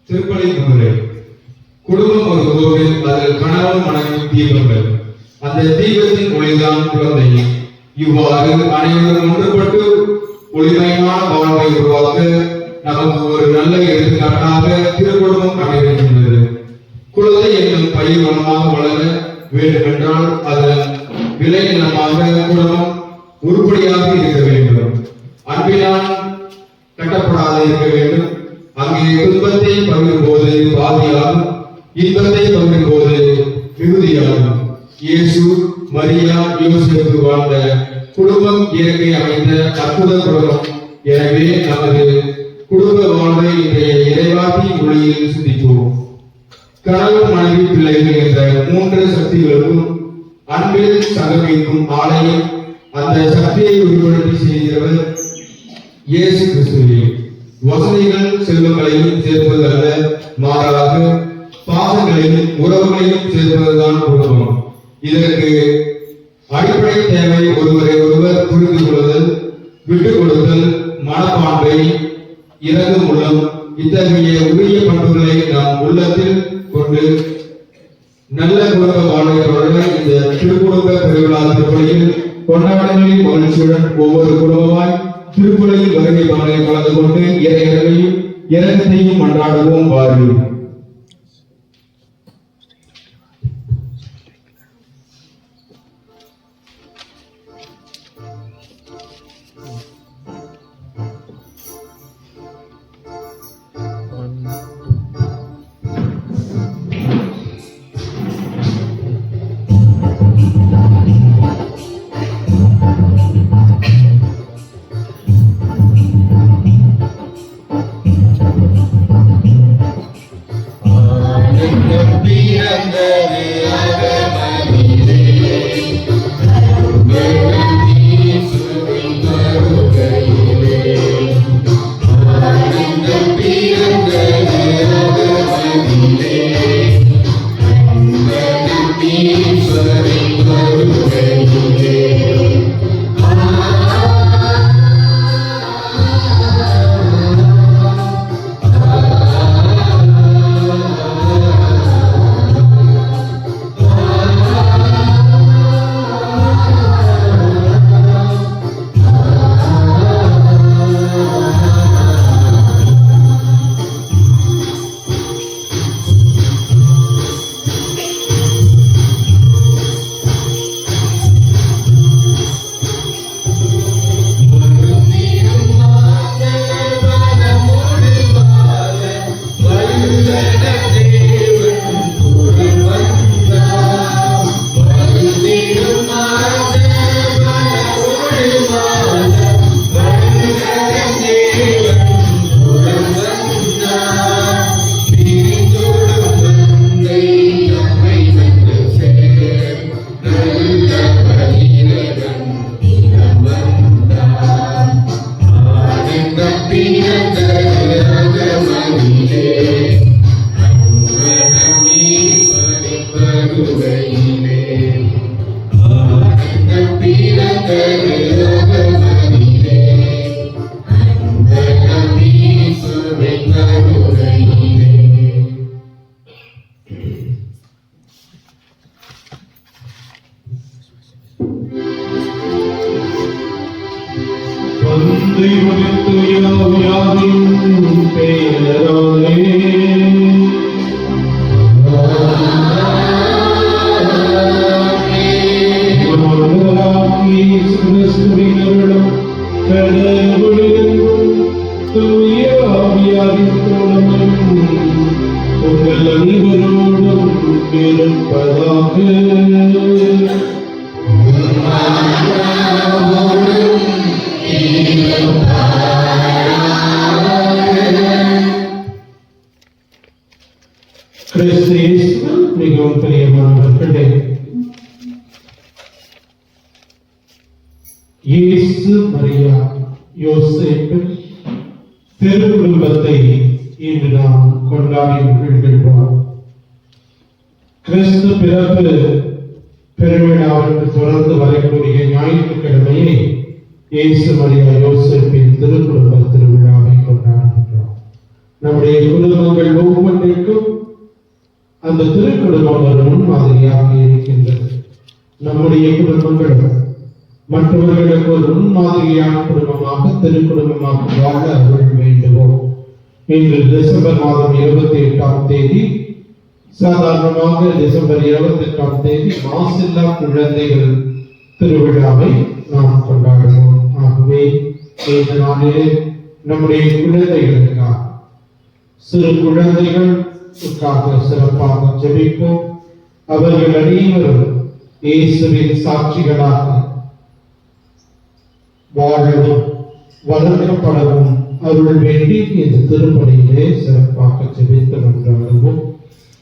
திருப்பலி முன்னுரை. குடும்பம் ஒரு கோவில், அதில் கணவன் மனைவி தீபங்கள், அந்த தீபத்தின் ஒளிதான் குழந்தை. இவ்வாறு அனைவரும் ஒன்றுபட்டு ஒளிமயமான வாழ்வை உருவாக்க நமக்கு ஒரு நல்ல எடுத்துக்காட்டாக திருக்குடும்பம் அமைகின்றது. குழந்தை என்னும் பயிர் வளமாக வளர வேண்டுமென்றால் அதன் விளைநிலமாக குடும்பம் உருப்படியாக இருக்க வேண்டும். அன்பினால் கட்டப்படாத இருக்க வேண்டும். அங்கே துன்பத்தை பகிரும் போது பாதியாகும், இன்பத்தை பகிரும் போது மிகுதியாகும். இயேசு, மரியா, யோசேப்பு வாழ்ந்த குடும்பம் இயற்கை அமைந்த அற்புத குடும்பம். எனவே நமது குடும்ப வாழ்வை இன்றைய இறைவாசி மொழியில் சிந்திப்போம். கணவன், மனைவி, பிள்ளைகள் என்ற மூன்று சக்திகளுக்கும் அன்பில் சங்கமிக்கும் ஆலயம். அந்த சக்தியை உருவடுத்தி செய்கிறவர் இயேசு கிறிஸ்துவே. வசதிகள் செல்வங்களையும் சேர்ப்பது அல்ல, மாறாக பாசங்களையும் உறவுகளையும் சேர்ப்பதுதான் குடும்பம். இதற்கு அடிப்படை தேவை ஒருவரை ஒருவர் புரிந்து கொள்ளுதல், விட்டுக் கொடுத்தல், மனப்பான்மை, இறங்கும் உள்ளம். இத்தகைய உரிய பண்புகளை நாம் உள்ளத்தில் கொண்டு நல்ல குடும்ப வாழ்வை தொடர இந்த திருக்குடும்ப பெருவிழா திருப்பலியில் கொண்டாடங்களின் மகிழ்ச்சியுடன் ஒவ்வொரு குடும்பமாய் திருப்பலியில் வருகை பாடலை கலந்து கொண்டு இறையர்களையும் இறக்கத்தையும் கொண்டாடுவோம். வாருங்கள். மிகவும் பிரியமானவர்களே, இயேசு, மரியா, யோசேப்பு திருக்குடும்பத்தை இன்று நாம் கொண்டாடி மகிழ்கின்றோம். கிறிஸ்து பிறப்பு பெருவிழாவிற்கு தொடர்ந்து வரக்கூடிய ஞாயிற்றுக்கிழமையை இயேசு, மரியா, யோசேப்பின் திருக்குடும்ப திருவிழாவை கொண்டாடுகின்றோம். நம்முடைய குடும்பங்கள் அந்த திருக்குடும்பம் ஒரு முன்மாதிரியாக இருக்கின்றது. நம்முடைய குடும்பங்களும் மற்றவர்களுக்கு ஒரு முன்மாதிரியான குடும்பமாக திருக்குடும்பமாக வாழ அருள் வேண்டுவோம். இன்று டிசம்பர் மாதம் 28ஆம் தேதி, சாதாரணமாக டிசம்பர் 28ஆம் தேதி மாசில்லா குழந்தைகள் திருவிழாவை நாம் கொண்டாடுவோம். ஆகவே இந்த நாளிலே நம்முடைய குழந்தைகளுக்காக, சிறு குழந்தைகளுக்காக சிறப்பாக ஜெபிப்போம். அவர்கள் அனைவரும் இயேசுவின் சாட்சிகளாக வாழவும் வளர்க்கப்படவும் அருள் வேண்டி இந்த திருப்பணியிலே சிறப்பாக ஜெபித்து கொண்டாடுவோம்.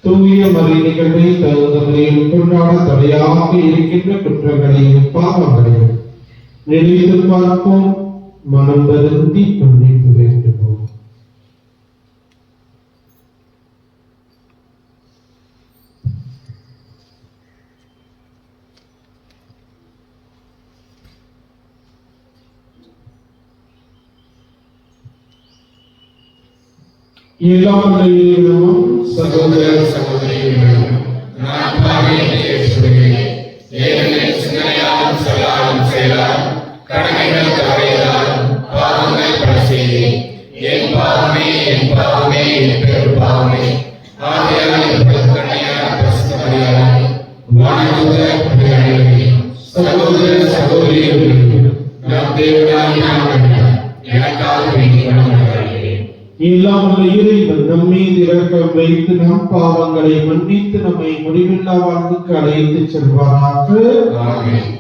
தூய மறை நிகழ்வை தகுந்த முறையில் கொண்டாட தடையாக இருக்கின்ற குற்றங்களையும் பாவங்களையும் நினைத்து பார்ப்போம். மனம் வருந்தி மன்னிப்பு வேண்டுவோம். எல்லாம் சகோதர சகோதரிகளும் நான் பாவியை சொல்கிறேன். ஏனெனில் சிந்தனையாலும் சொல்லாலும் செயலாலும் கடமைகள் தவறியதாலும் பாவங்கள் பல செய்தேன். என் பாவமே என் பாவமே என் பெரும் பாவமே. ஆகையால் என் கண்ணையான பரிசுத்த மரியாதை வானதூதர் புனிதர்களே, சகோதர சகோதரிகளும் நாம் தேவனாய் எனக்காக வேண்டிக் கொள்கிறேன். எல்லாம் இறைவன் நம் மீது இரக்கம் வைத்து நம் பாவங்களை மன்னித்து நம்மை முடிவில்லா வாழ்வுக்கு அழைத்து செல்வாராக. ஆமென்.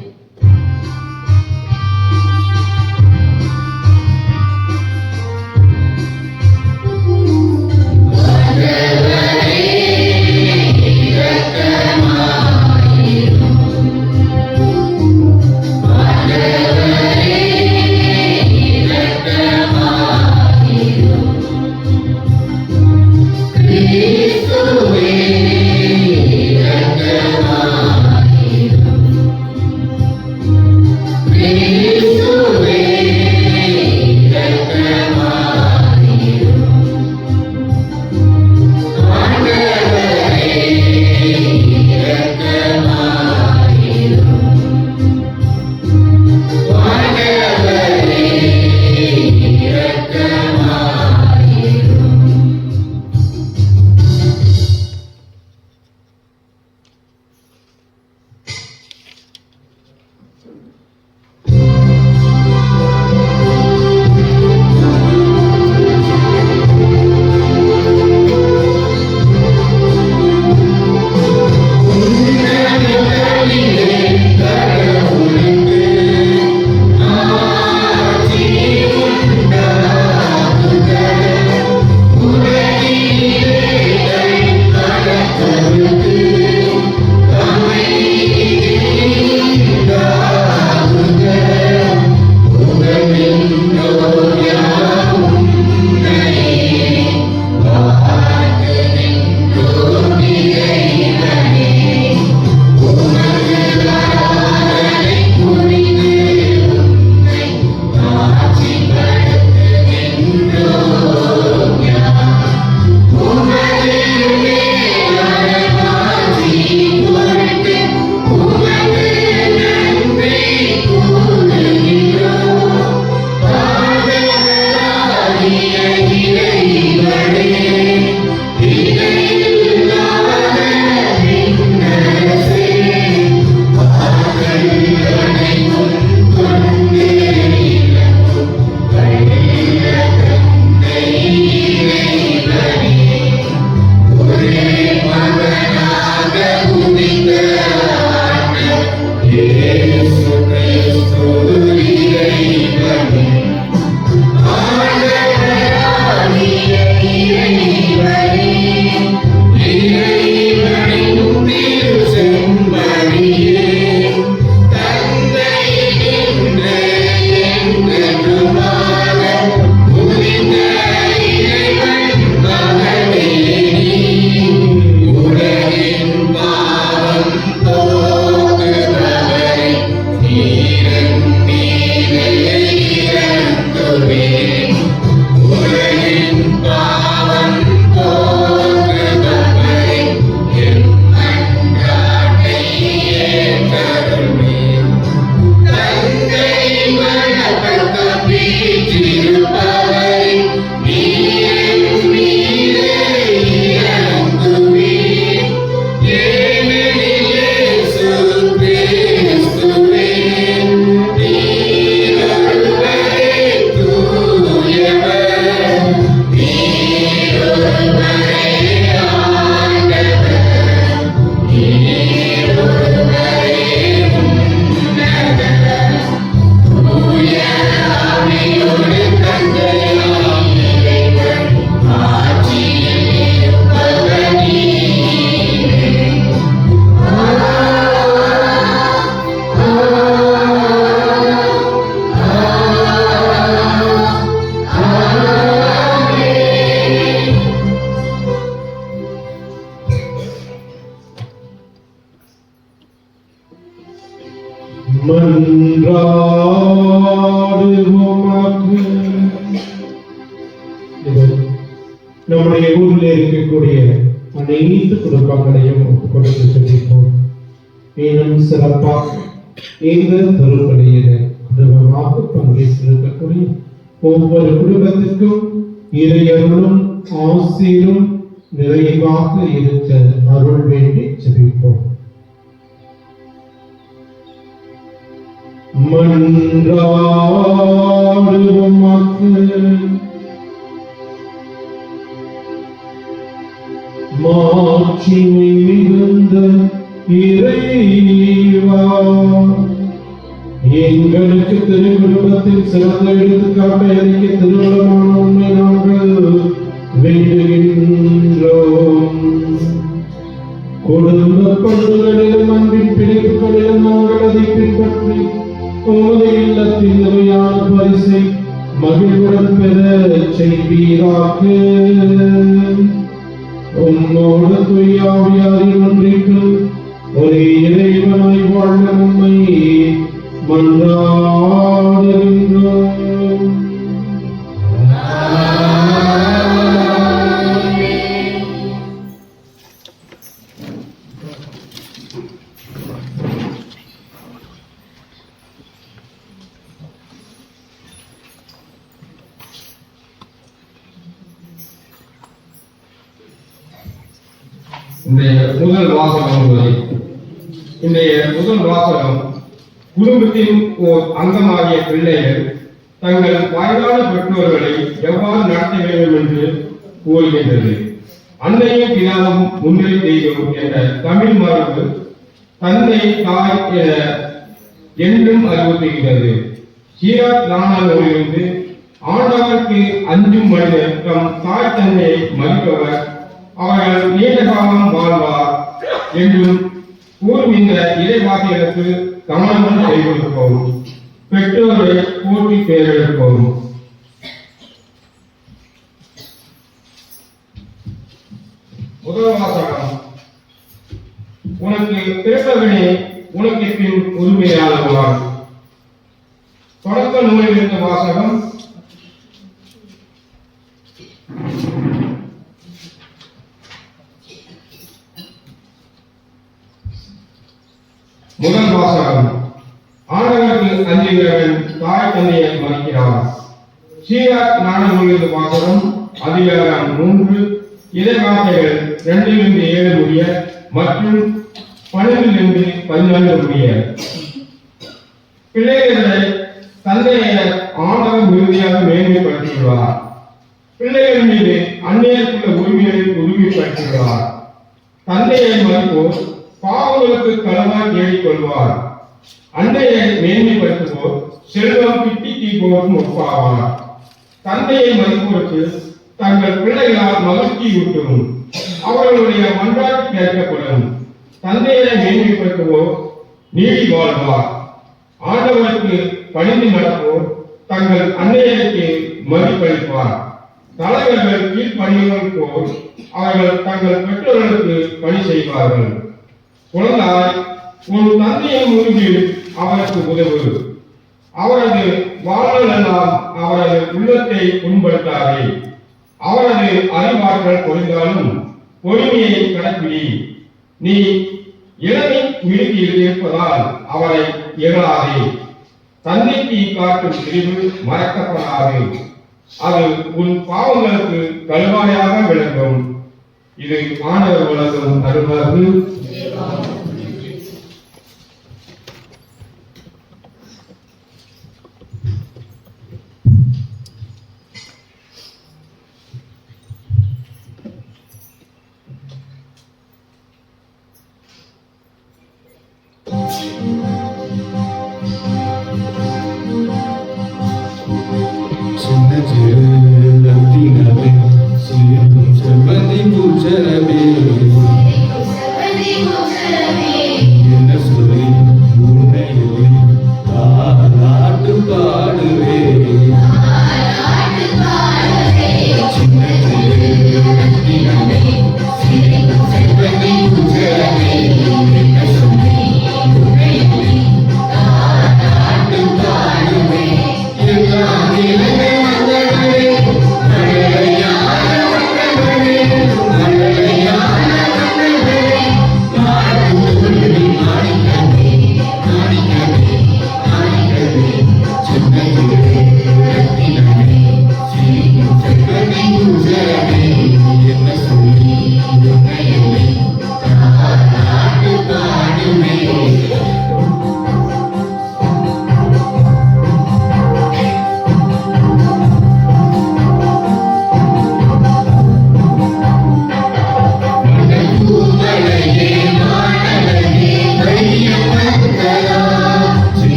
நம்முடைய ஊரில் இருக்கக்கூடிய அனைத்து குடும்பங்களையும் கொடுத்து செல்லிப்போம். இன்னும் சிறப்பாக இந்த திருப்பலியில குடும்பமாக பங்கேற்றிருக்கக்கூடிய ஒவ்வொரு குடும்பத்திற்கும் இறையருளும் ஆசீரும் நிறைவாக இருக்க அருள் வேண்டி ஜெபிப்போம். மாட்சிமை மிகுந்த இறைவா, எங்களுக்கு திருக்குடும்பத்தின் சிறந்த எடுத்துக்காட்டை அளிக்க திருவள்ளமான உண்மை நாங்கள் வேண்டுகின்றோம். குடும்ப பண்புகளிலும் அன்பின் பிடிப்புகளிலும் நாங்கள் அதை பின்பற்றி உமது இல்லத்தின் நிறையான பரிசை மகிழ்வுடன் பெற செய்வீராக. உம்மோடு தூயாவியாரின் ஒன்றிற்கு ஒரே இறைவனாய் வாழ்ந்த உம்மை மன்றாடுகின்றோம். இன்றைய முதல் வாசகம் குடும்பத்தின் ஓர் அங்கமாகிய பிள்ளைகள் தங்கள் வயதான பெற்றோர்களை எவ்வாறு நடத்த வேண்டும் என்று கூறுகின்றது. அன்னையும் பிதாவும் முன்னிலை தெய்வம் என்ற தமிழ் மரபு தந்தை தாய் என என்றும் அறிவுறுத்துகிறது. சீராக் நாணலிருந்து ஆண்டவருக்கு அஞ்சும் மனிதர் தம் தாய் தந்தையை மதிப்பவர் அவர்கள் நீண்ட காலம் வாழ்வார் என்றும் கூறும் இந்த இறைவாக்கியருக்கு கவனமுடன் செய்திருப்போம். பெற்றோரை போற்றி பெயரெடுப்போம். முதல் வாசகம். உனக்கு பிறந்தவனே உனக்கு பின் உரிமையாளர்களால். தொடக்க நூலில் இருந்த வாசகம். முதல் வாசகம். ஆண்டவருக்கு அஞ்சுகிறவன் தாய் தந்தையை மதிக்கிறார். சீராக் நாணலிருந்து வாசகம். அதிகாரம் 3 இறைவார்த்தைகள் 2-7 முடிய மற்றும் 12-14 முடிய. பிள்ளைகளை தந்தையை ஆண்டவர் உறுதியாக மேன்மைப்படுத்தியுள்ளார். பிள்ளைகள் மீது அந்நியருக்குள்ள உரிமையை உறுதிப்படுத்தியுள்ளார். தந்தையை மதிப்போர் பாவங்களுக்கு களவாய் தேடிக் கொள்வார். அன்னையை மேன்மைப்படுத்துவோர் செல்வம் கிட்டி தீபோரும் ஒப்பாவார். தந்தையை மதிப்போருக்கு தங்கள் பிள்ளைகளால் மகிழ்ச்சி ஊட்டும். அவர்களுடைய மன்றாட்டு கேட்கப்படும். தந்தையை மேன்மைப்படுத்துவோர் நீடி வாழ்வார். ஆண்டவருக்கு பணிந்து நடப்போர் தங்கள் அன்னையருக்கு மதிப்பளிப்பார். தலைவர்கள் கீழ்ப்பணிகள் போல் அவர்கள் தங்கள் பெற்றோர்களுக்கு பணி செய்வார்கள். குழந்தாய், உன் தந்தையின் முன்பில் அவருக்கு உதவு. அவரது வாழ்நாளெல்லாம் அவரது உள்ளத்தை புண்படுத்தாதே. அவரது அறிவாற்றல் பொழிந்தாலும் பொறுமையை கடைப்பிடி. நீ இளமை மிடுக்கில் இருப்பதால் அவரை இகழாதே. தந்தைக்கு காட்டும் பிரிவு மறக்கப்படாது. அது உன் பாவங்களுக்கு கல்வாயாக விளங்கும். இது ஆண்டவர் வழங்கும் அருள்வாக்கு. செவ்வந்தி பூச்சரமே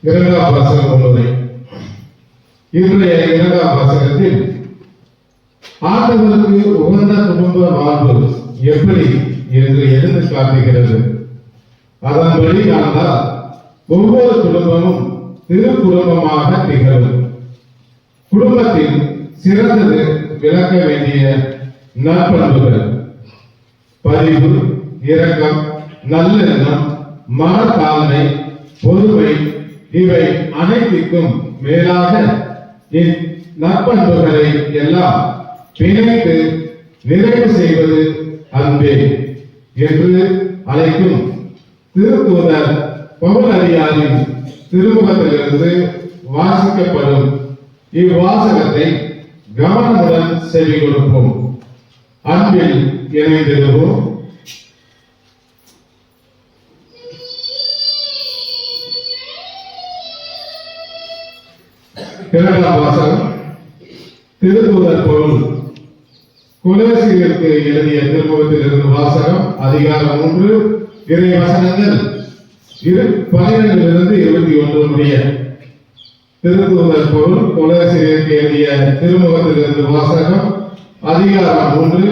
இரண்டாம் வாசகம் உள்ளது. இன்றைய இரண்டாம் வாசகத்தில் ஆண்டவருக்கு உகந்த குடும்ப வாழ்வு எப்படி என்று எடுத்து காட்டுகிறது. அதன்படி நடந்தால் ஒவ்வொரு குடும்பமும் திரு குடும்பமாக திகழும். குடும்பத்தில் சிறந்தது விளக்க வேண்டிய நற்பண்புகள் பரிவு, இரக்கம், நல்லெண்ணம், மனத்தாழ்மை, பொறுமை, இவை அனைத்திற்கும் மேலாக நற்பண்புகளை எல்லாம் பிணைத்து நிறைவு செய்வது அன்பே என்று அழைக்கும் திருத்தூதர் பவுலடியாரின் திருமுகத்திலிருந்து வாசிக்கப்படும் இவ்வாசகத்தை கவனமுடன் செவி கொடுப்போம். அன்பில் இணைந்திருப்போம். இரண்டாம் வாசகம் திருத்தூதர் பவுல் கொலோசியருக்கு எழுதிய திருமுகத்திலிருந்து வாசகம். அதிகாரம் 3 இறை வசனங்கள் 12 21 முடிய. திருத்தூதர் பவுல் கொலோசியருக்கு எழுதிய திருமுகத்திலிருந்து வாசகம். அதிகாரம் 3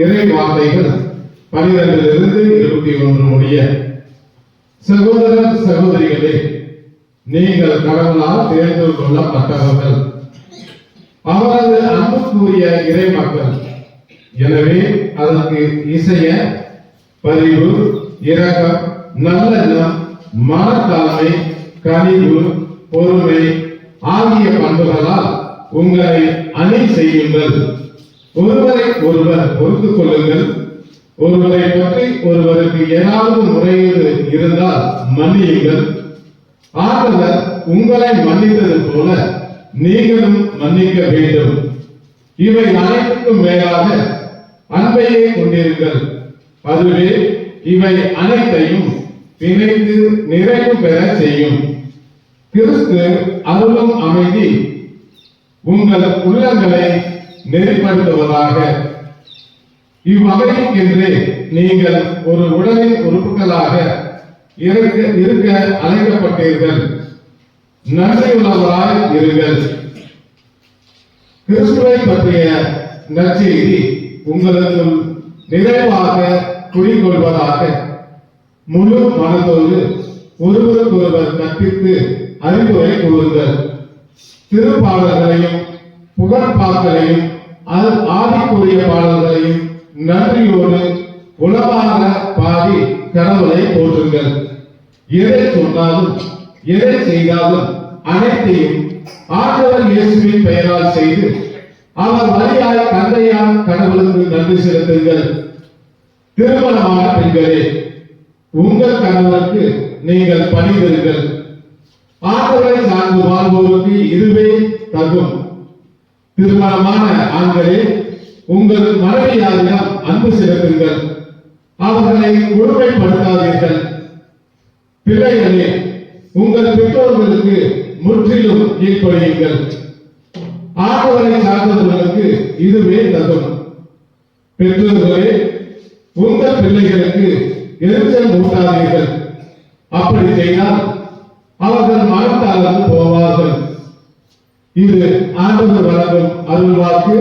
இறை வார்த்தைகள் 12 21 முடிய. சகோதர சகோதரிகளே, நீங்கள் கடவுளால் தேர்ந்து கொள்ளப்பட்டவர்கள், அவரது அன்புக்குரிய இறை மக்கள். எனவே அதற்கு இசைய பரிவு, இரக்கம், நல்லெண்ணம், மனத்தாழ்மை, கனிவு, பொறுமை ஆகிய பண்புகளால் உங்களை அணி செய்யுங்கள். ஒருவரை ஒருவர் பொறுத்துக் கொள்ளுங்கள். ஒருவரை பற்றி ஒருவருக்கு ஏதாவது முறையீடு இருந்தால் மன்னியுங்கள். ஆண்டவர் உங்களை மன்னித்தது போல நீங்களும் மன்னிக்க வேண்டும். இவை அனைத்துக்கும் மேலாக அன்பையே கொண்டிருங்கள். அதுவே இவை அனைத்தையும் பிணைத்து நிறைவு பெற செய்யும். கிறிஸ்து அருளும் அமைதி உங்கள் உள்ளங்களை நெறிப்படுத்துவதாக. இவ்வகைக்கென்று நீங்கள் ஒரு உடலின் உறுப்புகளாக இருக்க அழைக்கப்பட்டீர்கள். நன்றியுள்ளவராய் இருங்கள். கிறிஸ்துவை பற்றிய நற்செய்தி உங்களுக்குள் நிறைவாக குடிகொள்வதாக. முழு மனதோடு ஒருவருக்கொருவர் கற்பித்து அறிவுரை கூறுங்கள். திருப்பாடல்களையும் புகழ்பாக்களையும் ஆதிக்குரிய பாடல்களையும் நன்றியோடு உளவாக பாடி கடவுளை போற்றுங்கள். எதை சொன்னாலும் எதை செய்தாலும் அனைத்தையும் ஆண்டவர் இயேசுவின் பெயரால் செய்து அவர் வழியாய் தந்தையால் கடவுளுக்கு நன்றி செலுத்துங்கள். திருமணமான பெண்களே, உங்கள் கணவருக்கு நீங்கள் பணிந்திருங்கள். ஆண்டவரை சார்ந்து வாழ்வோருக்கு இதுவே தகும். திருமணமான ஆண்களே, உங்கள் மனைவியாரிடம் அன்பு செலுத்துங்கள். அவர்களை கொடுமைப்படுத்தாதீர்கள். பிள்ளைகளே, உங்கள் பெற்றோர்களுக்கு முற்றிலும் கீழ்ப்படியுங்கள். ஆண்டவரை சார்ந்தவர்களுக்கு இதுவே தகும். பெற்றோர்களே, உங்கள் பிள்ளைகளுக்கு எரிச்சல் மூட்டாதீர்கள். அப்படி செய்தால் அவர் அவர்கள் மாட்டாளர் போவார்கள். இது ஆண்டவர் வழங்கும் அருள்வாக்கு.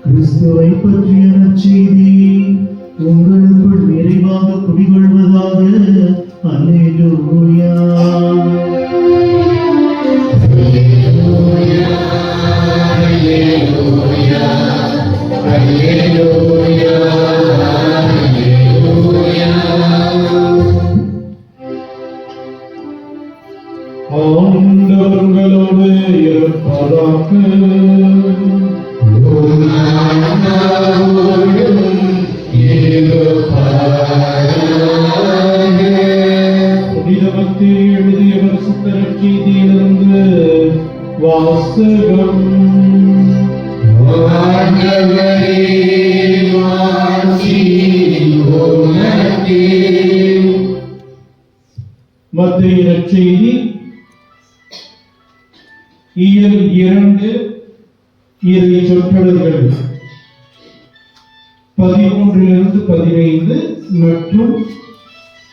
கிறிஸ்துவை பற்றிய நற்செய்தி உங்களுக்குள் நிறைவாக குடிகொள்வதாக. அல்லேலூயா. ஆண்டவர்களோடு இருப்பதாக. புனிதமத்தேயு எழுதிய பரிசுத்த நற்செய்தியிலிருந்து வாசகம். மத்தேயு நற்செய்தி இயல் 2 இறை சொற்றொடர்கள் 13 15 மற்றும்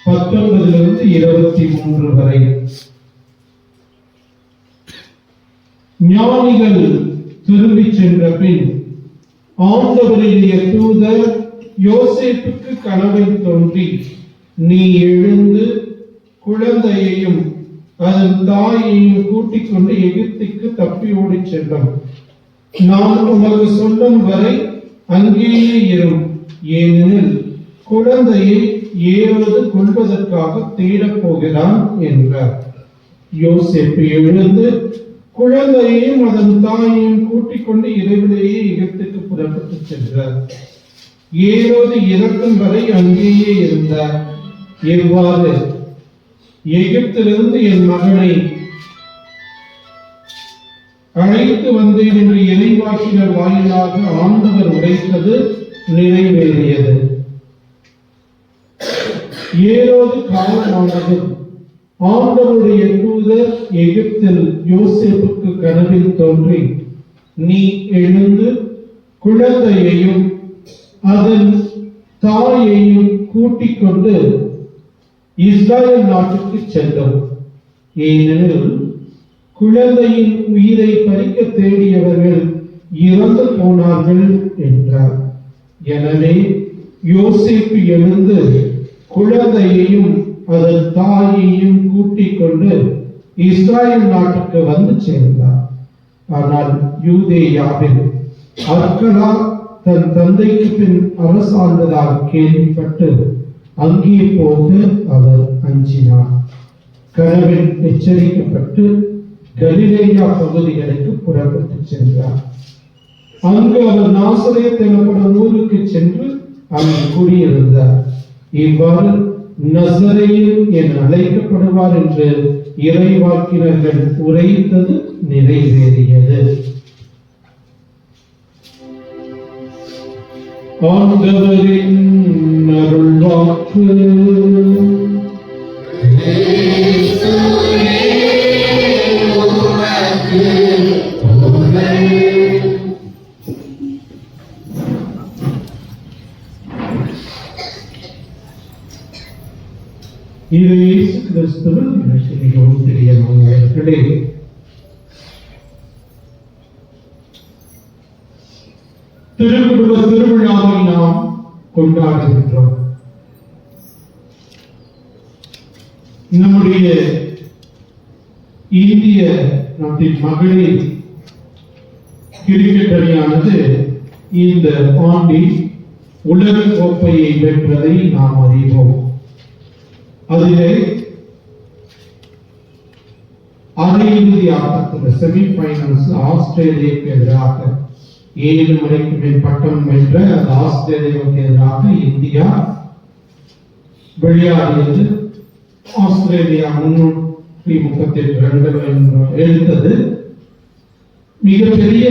19 23 வரை. ஞானிகள் திரும்பி சென்ற பின் ஆண்டவருடைய தூதர் யோசேப்புக்கு கனவில் தோன்றி, நீ எழுந்து குழந்தையையும் அதன் தாயையும் கூட்டிக் கொண்டு எகிப்துக்கு தப்பி ஓடிச் செல்லும். நான் உனக்கு சொல்லும் வரை அங்கேயே இரும், ஏனெனில் குழந்தையை ஏரோது கொள்வதற்காக தேடப் போகிறான் என்றார். யோசேப்பு எழுந்து குழந்தையையும் அதன் தாயையும் கூட்டிக் கொண்டு இரவிலேயே எகிப்துக்கு புறப்பட்டு சென்றார். ஏரோது இறக்கும் வரை அங்கேயே இருந்தார். எவ்வாறு எகிப்திலிருந்து என் மகனை அழைத்து வந்தேன் என்று இறைவாக்கினர் வாயிலாக ஆண்டவர் உரைத்தது நிறைவேறியது. ஏரோது காலமானதும் ஆண்டவருடைய தூதர் எகிப்தில் யோசேப்புக்கு கனவில் தோன்றி, நீ எழுந்து குழந்தையையும் அதன் தாயையும் கூட்டிக் கொண்டு இஸ்ராயல் நாட்டுக்கு செல்லும், ஏனெனில் குழந்தையின் உயிரை பறிக்க தேடியவர்கள் இறந்து போனார்கள் என்றார். எனவே யோசேப்பு எழுந்து குழந்தையையும் அதன் தாயையும் கூட்டிக் கொண்டு இஸ்ராயல் நாட்டுக்கு வந்து சேர்ந்தார். ஆனால் யூதேயாவில் அர்கலா தன் தந்தைக்கு பின் அரசாண்டதால் கேள்விப்பட்டு அங்கே போக அவர் அஞ்சினார். கனவில் எச்சரிக்கப்பட்டு கலிலேயா பகுதிகளுக்கு புறப்பட்டு சென்றார். அங்கு அவர் நாசரேத் எனப்படும் ஊருக்கு சென்று அங்கு குடியிருந்தார். இவ்வாறு நசரேயன் என அழைக்கப்படுவார் என்று இறைவாக்கினர்கள் உரைத்தது நிறைவேறியது. ஆண்டவரின் அருள்வாக்கு. இது இயேசு கிறிஸ்துவின் எனக்கு மிகவும் பிரியமானவர்களே, திருக்குடும்ப திருவிழாவை நாம் கொண்டாடுகின்றோம். நம்முடைய இந்திய நாட்டின் மகளிர் கிரிக்கெட் அணியானது இந்த ஆண்டில் உலக கோப்பையை வென்றதை நாம் அறிவோம். அதிலே அரையிறுதி ஆட்டத்தில் செமிஃபைனல்ஸ் ஆஸ்திரேலியாவுக்கு எதிராக 7 முறைக்கு மேல் பட்டம் வென்ற அந்த ஆஸ்திரேலியாவுக்கு எதிராக இந்தியா விளையாடியது. ஆஸ்திரேலியா 338 ரன்கள் எடுத்தது. மிகப்பெரிய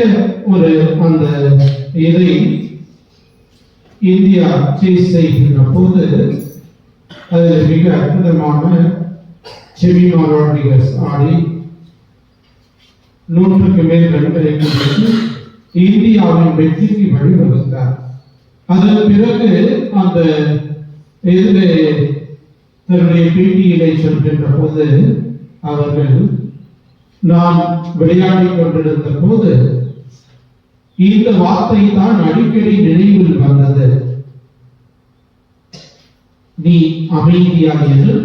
ஒரு அந்த இதை இந்தியா சேஸ் செய்கின்ற போது அதில் மிக அற்புதமான ஜெமிமா ராட்ரிகஸ் ஆடி 100க்கு மேல் ரன்களை கொடுத்து இந்தியாவின் வெற்றிக்கு வழிவகுத்தார். அதன் பிறகு அந்த இதிலே தன்னுடைய பேட்டியிலே சொல்கின்ற போது அவர்கள் நான் விளையாடி கொண்டிருந்த போது இந்த வார்த்தை தான் அடிக்கடி நினைவில் வந்தது. நீ அமைதியாக இரு,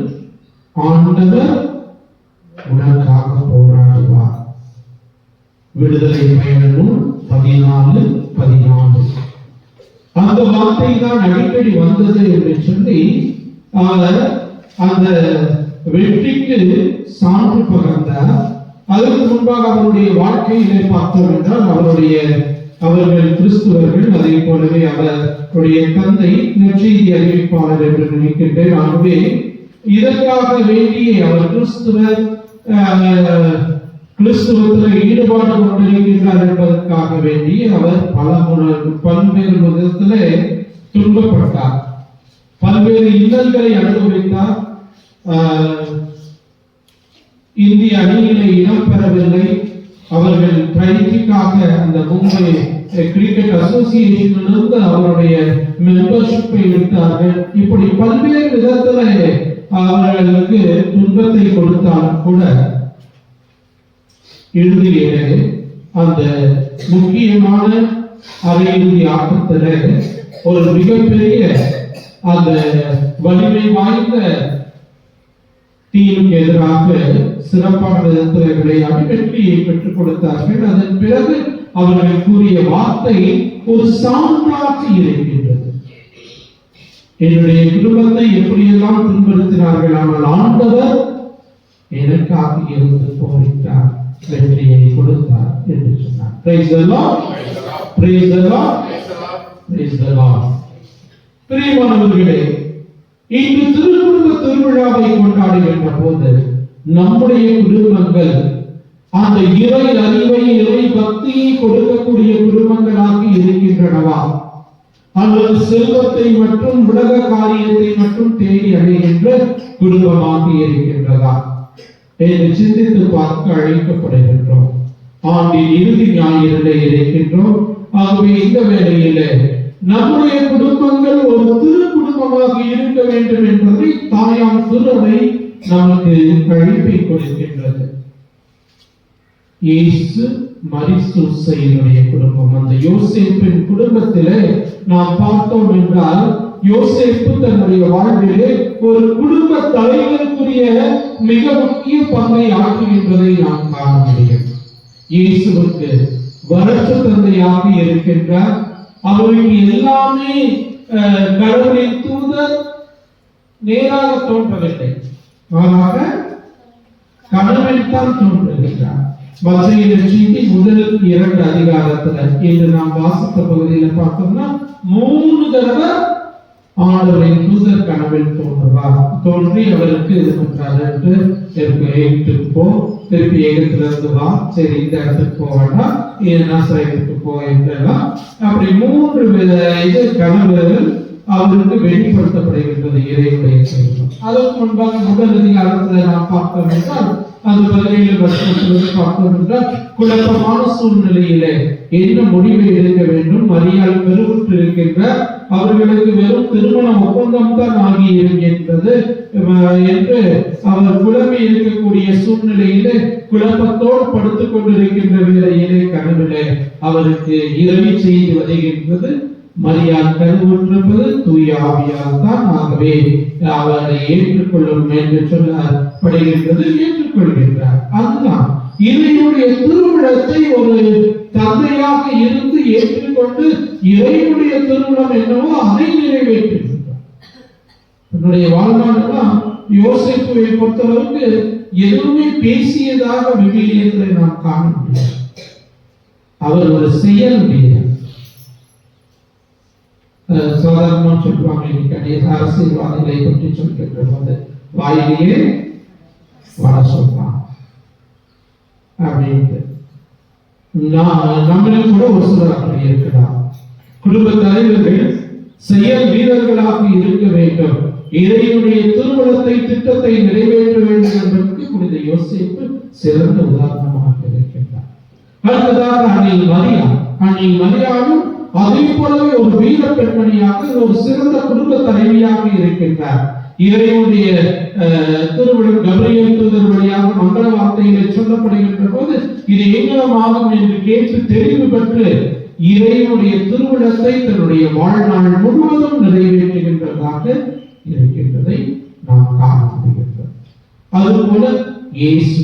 ஆண்டவர் உனக்காக போராடுவார். விடுதலை பயண நூல் 14:14. அந்த வார்த்தை தான் அடிக்கடி வந்தது என்று சொல்லி அவர் அந்த வெற்றிக்கு சான்று பகர்ந்தார். அதற்கு முன்பாக அவருடைய வாழ்க்கையிலே பார்த்தோம் என்றால் அவர்கள் கிறிஸ்துவர்கள். அதே போலவே அவருடைய தந்தை நற்செய்தி அறிவிப்பாளர் என்று நினைக்கின்றேன். ஆகவே இதற்காக வேண்டிய அவர் கிறிஸ்துவத்தில் ஈடுபாடு கொண்டிருக்கின்றார் என்பதற்காக வேண்டி அவர் பல்வேறு விதத்திலே துன்பப்பட்டார், பல்வேறு இன்னல்களை அனுபவித்தார். இந்திய அணியிலே இடம் பெறவில்லை. அவர்கள் பயிற்சிக்காக அந்த மும்பை கிரிக்கெட் அசோசியேஷனிலிருந்து அவருடைய மெம்பர்ஷிப்பை எடுத்தார்கள். இப்படி பல்வேறு விதத்திலே அவர்களுக்கு துன்பத்தை கொடுத்தாலும் கூட இறுதியிலே அந்த முக்கியமான அரையிறுதி ஆட்டத்திலே ஒரு மிகப்பெரிய அந்த வலிமை வாய்ந்த டீமுக்கு எதிராக சிறப்பான விதத்தில் விளையாடி வெற்றியை பெற்றுக் கொடுத்தார்கள். அதன் பிறகு அவர்கள் கூறிய வார்த்தை ஒரு சான்றாக இருக்கின்றது. என்னுடைய குடும்பத்தை எப்படியெல்லாம் துன்படுத்தினார்கள், ஆனால் ஆண்டவர் எனக்காக இருந்து போரிட்டார், வெற்றியை கொடுத்தார் என்று சொன்னார். Praise the Lord. Praise the Lord. Praise the Lord. பிரியமானவர்களே, இன்று திருக்குடும்ப திருவிழாவை கொண்டாடுகின்ற போது நம்முடைய குடும்பங்கள் அந்த இறை அறிவை, இறை பக்தியை கொடுக்கக்கூடிய குடும்பங்களாக இருக்கின்றனவா, அல்லது செல்வத்தை மற்றும் உலக காரியத்தை மட்டும் தேடி அடைகின்ற குடும்பமாக இருக்கின்றதா என்று சிந்தித்து பார்க்க அழைக்கப்படுகின்றோம். ஆண்டின் இறுதி ஞாயிறிலே இருக்கின்றோம். ஆகவே இந்த வேளையிலே நம்முடைய குடும்பங்கள் ஒரு திரு குடும்பமாக இருக்க வேண்டும் என்பதை தாயாம் திருவை நமக்கு அழைப்பை கொடுக்கின்றது. இயேசு மரிசூசையினுடைய குடும்பம், அந்த யோசேப்பின் குடும்பத்திலே நாம் பார்த்தோம் என்றால் யோசேப்பு தன்னுடைய வாழ்விலே ஒரு குடும்ப தலைவருக்குரிய மிக முக்கிய பங்கை ஆற்றுகின்றதை நாம் காண முடியும். இயேசுவுக்கு வளர்ச்சி தந்தையாக இருக்கின்றார். அவருக்கு எல்லாமே கடவுளின் தூதர் நேராக தோன்றவில்லை, மாறாக கடவுள் தான் தோன்றுகின்றார். மத்திய நற்செய்தி முதல் 2 அதிகாரத்துல இன்று நாம் வாசித்த பகுதியில் பார்த்தோம்னா 3 தடவை ஆண்டவரின் தூதர் கனவில் தோன்றி அவருக்கு இது பண்றாரு, எகிப்துக்கு போ, திருப்பி எகிப்திலிருந்து வா, சரி இந்த இடத்துக்கு போக வேண்டாம், நாசரேத்துக்கு போ என்றெல்லாம் அப்படி 3 வித கனவுகள் அவருக்கு வெளிப்படுத்தப்படுகின்றது இறைவனுடைய செல்வம். அதற்கு முன்பாக முதல் அதிகாரத்தில் நாம் பார்த்தோம் என்றால் அது 17 வருஷத்திலிருந்து பார்த்தோம் என்றால் குழப்பமான சூழ்நிலையிலே என்ன முடிவை எடுக்க வேண்டும், மரியாள் பெருகுற்று இருக்கின்ற அவர்களுக்கு வெறும் திருமண ஒப்பந்தம் தான் ஆகி இருக்கின்றது என்று அவர் குழம்பி இருக்கக்கூடிய சூழ்நிலையிலே குழப்பத்தோடு படுத்துக் கொண்டிருக்கின்ற வேளையிலே கனவிலே அவருக்கு இரவி செய்து வருகின்றது. மரியாள் கருவுற்றிருப்பது தூய ஆவியால் தான். ஆகவே அவரை ஏற்றுக்கொள்ளும் என்று சொல்லப்படுகின்றது, ஏற்றுக்கொள்கின்றார். அதுதான் இறைவனுடைய திருவிழத்தை ஒரு தந்தையாக இருந்து ஏற்றுக்கொண்டு இறைவனுடைய திருவிழம் என்னவோ அதை நிறைவேற்றுகின்றார். என்னுடைய வாழ்நாளெல்லாம் யோசேப்புவை பொறுத்தளவுக்கு எதுவுமே பேசியதாக விவிலியத்தை நாம் காண முடியாது. அவர் ஒரு செயல் வீரர். சாதாரணமா சொல்லுவாங்க, இன்னைக்கு அரசியல்வாதிகளை பற்றி சொல்கின்ற போது வாயிலேயே வர சொல்றான் அப்படின்ட்டு. நம்மளும் கூட ஒரு சிலர் அப்படி இருக்கிறார். குடும்ப தலைவர்கள் செயல் வீரர்களாக இருக்க வேண்டும். இறைவனுடைய திருமணத்தை திட்டத்தை நிறைவேற்ற வேண்டும் என்பதற்கு புனித யோசேப்பு சிறந்த உதாரணமாக இருக்கின்றார். அடுத்ததாக அன்னை மரியாளும் அதே போலவே ஒரு வீர பெண்மணியாக ஒரு சிறந்த குடும்ப தலைவியாக இருக்கின்றார். இறைவனுடைய திருவிழம் கபிரியேல் தூதர் வழியாக மங்கள வார்த்தைகளை சொல்லப்படுகின்ற போது இது எங்கனமாகும் என்று கேட்டு தெளிவு பெற்று இறைவனுடைய திருவிழத்தை தன்னுடைய வாழ்நாள் முழுவதும் நிறைவேற்றுகின்றதாக இருக்கின்றதை நாம் காண முடிகின்றது. அதுபோல இயேசு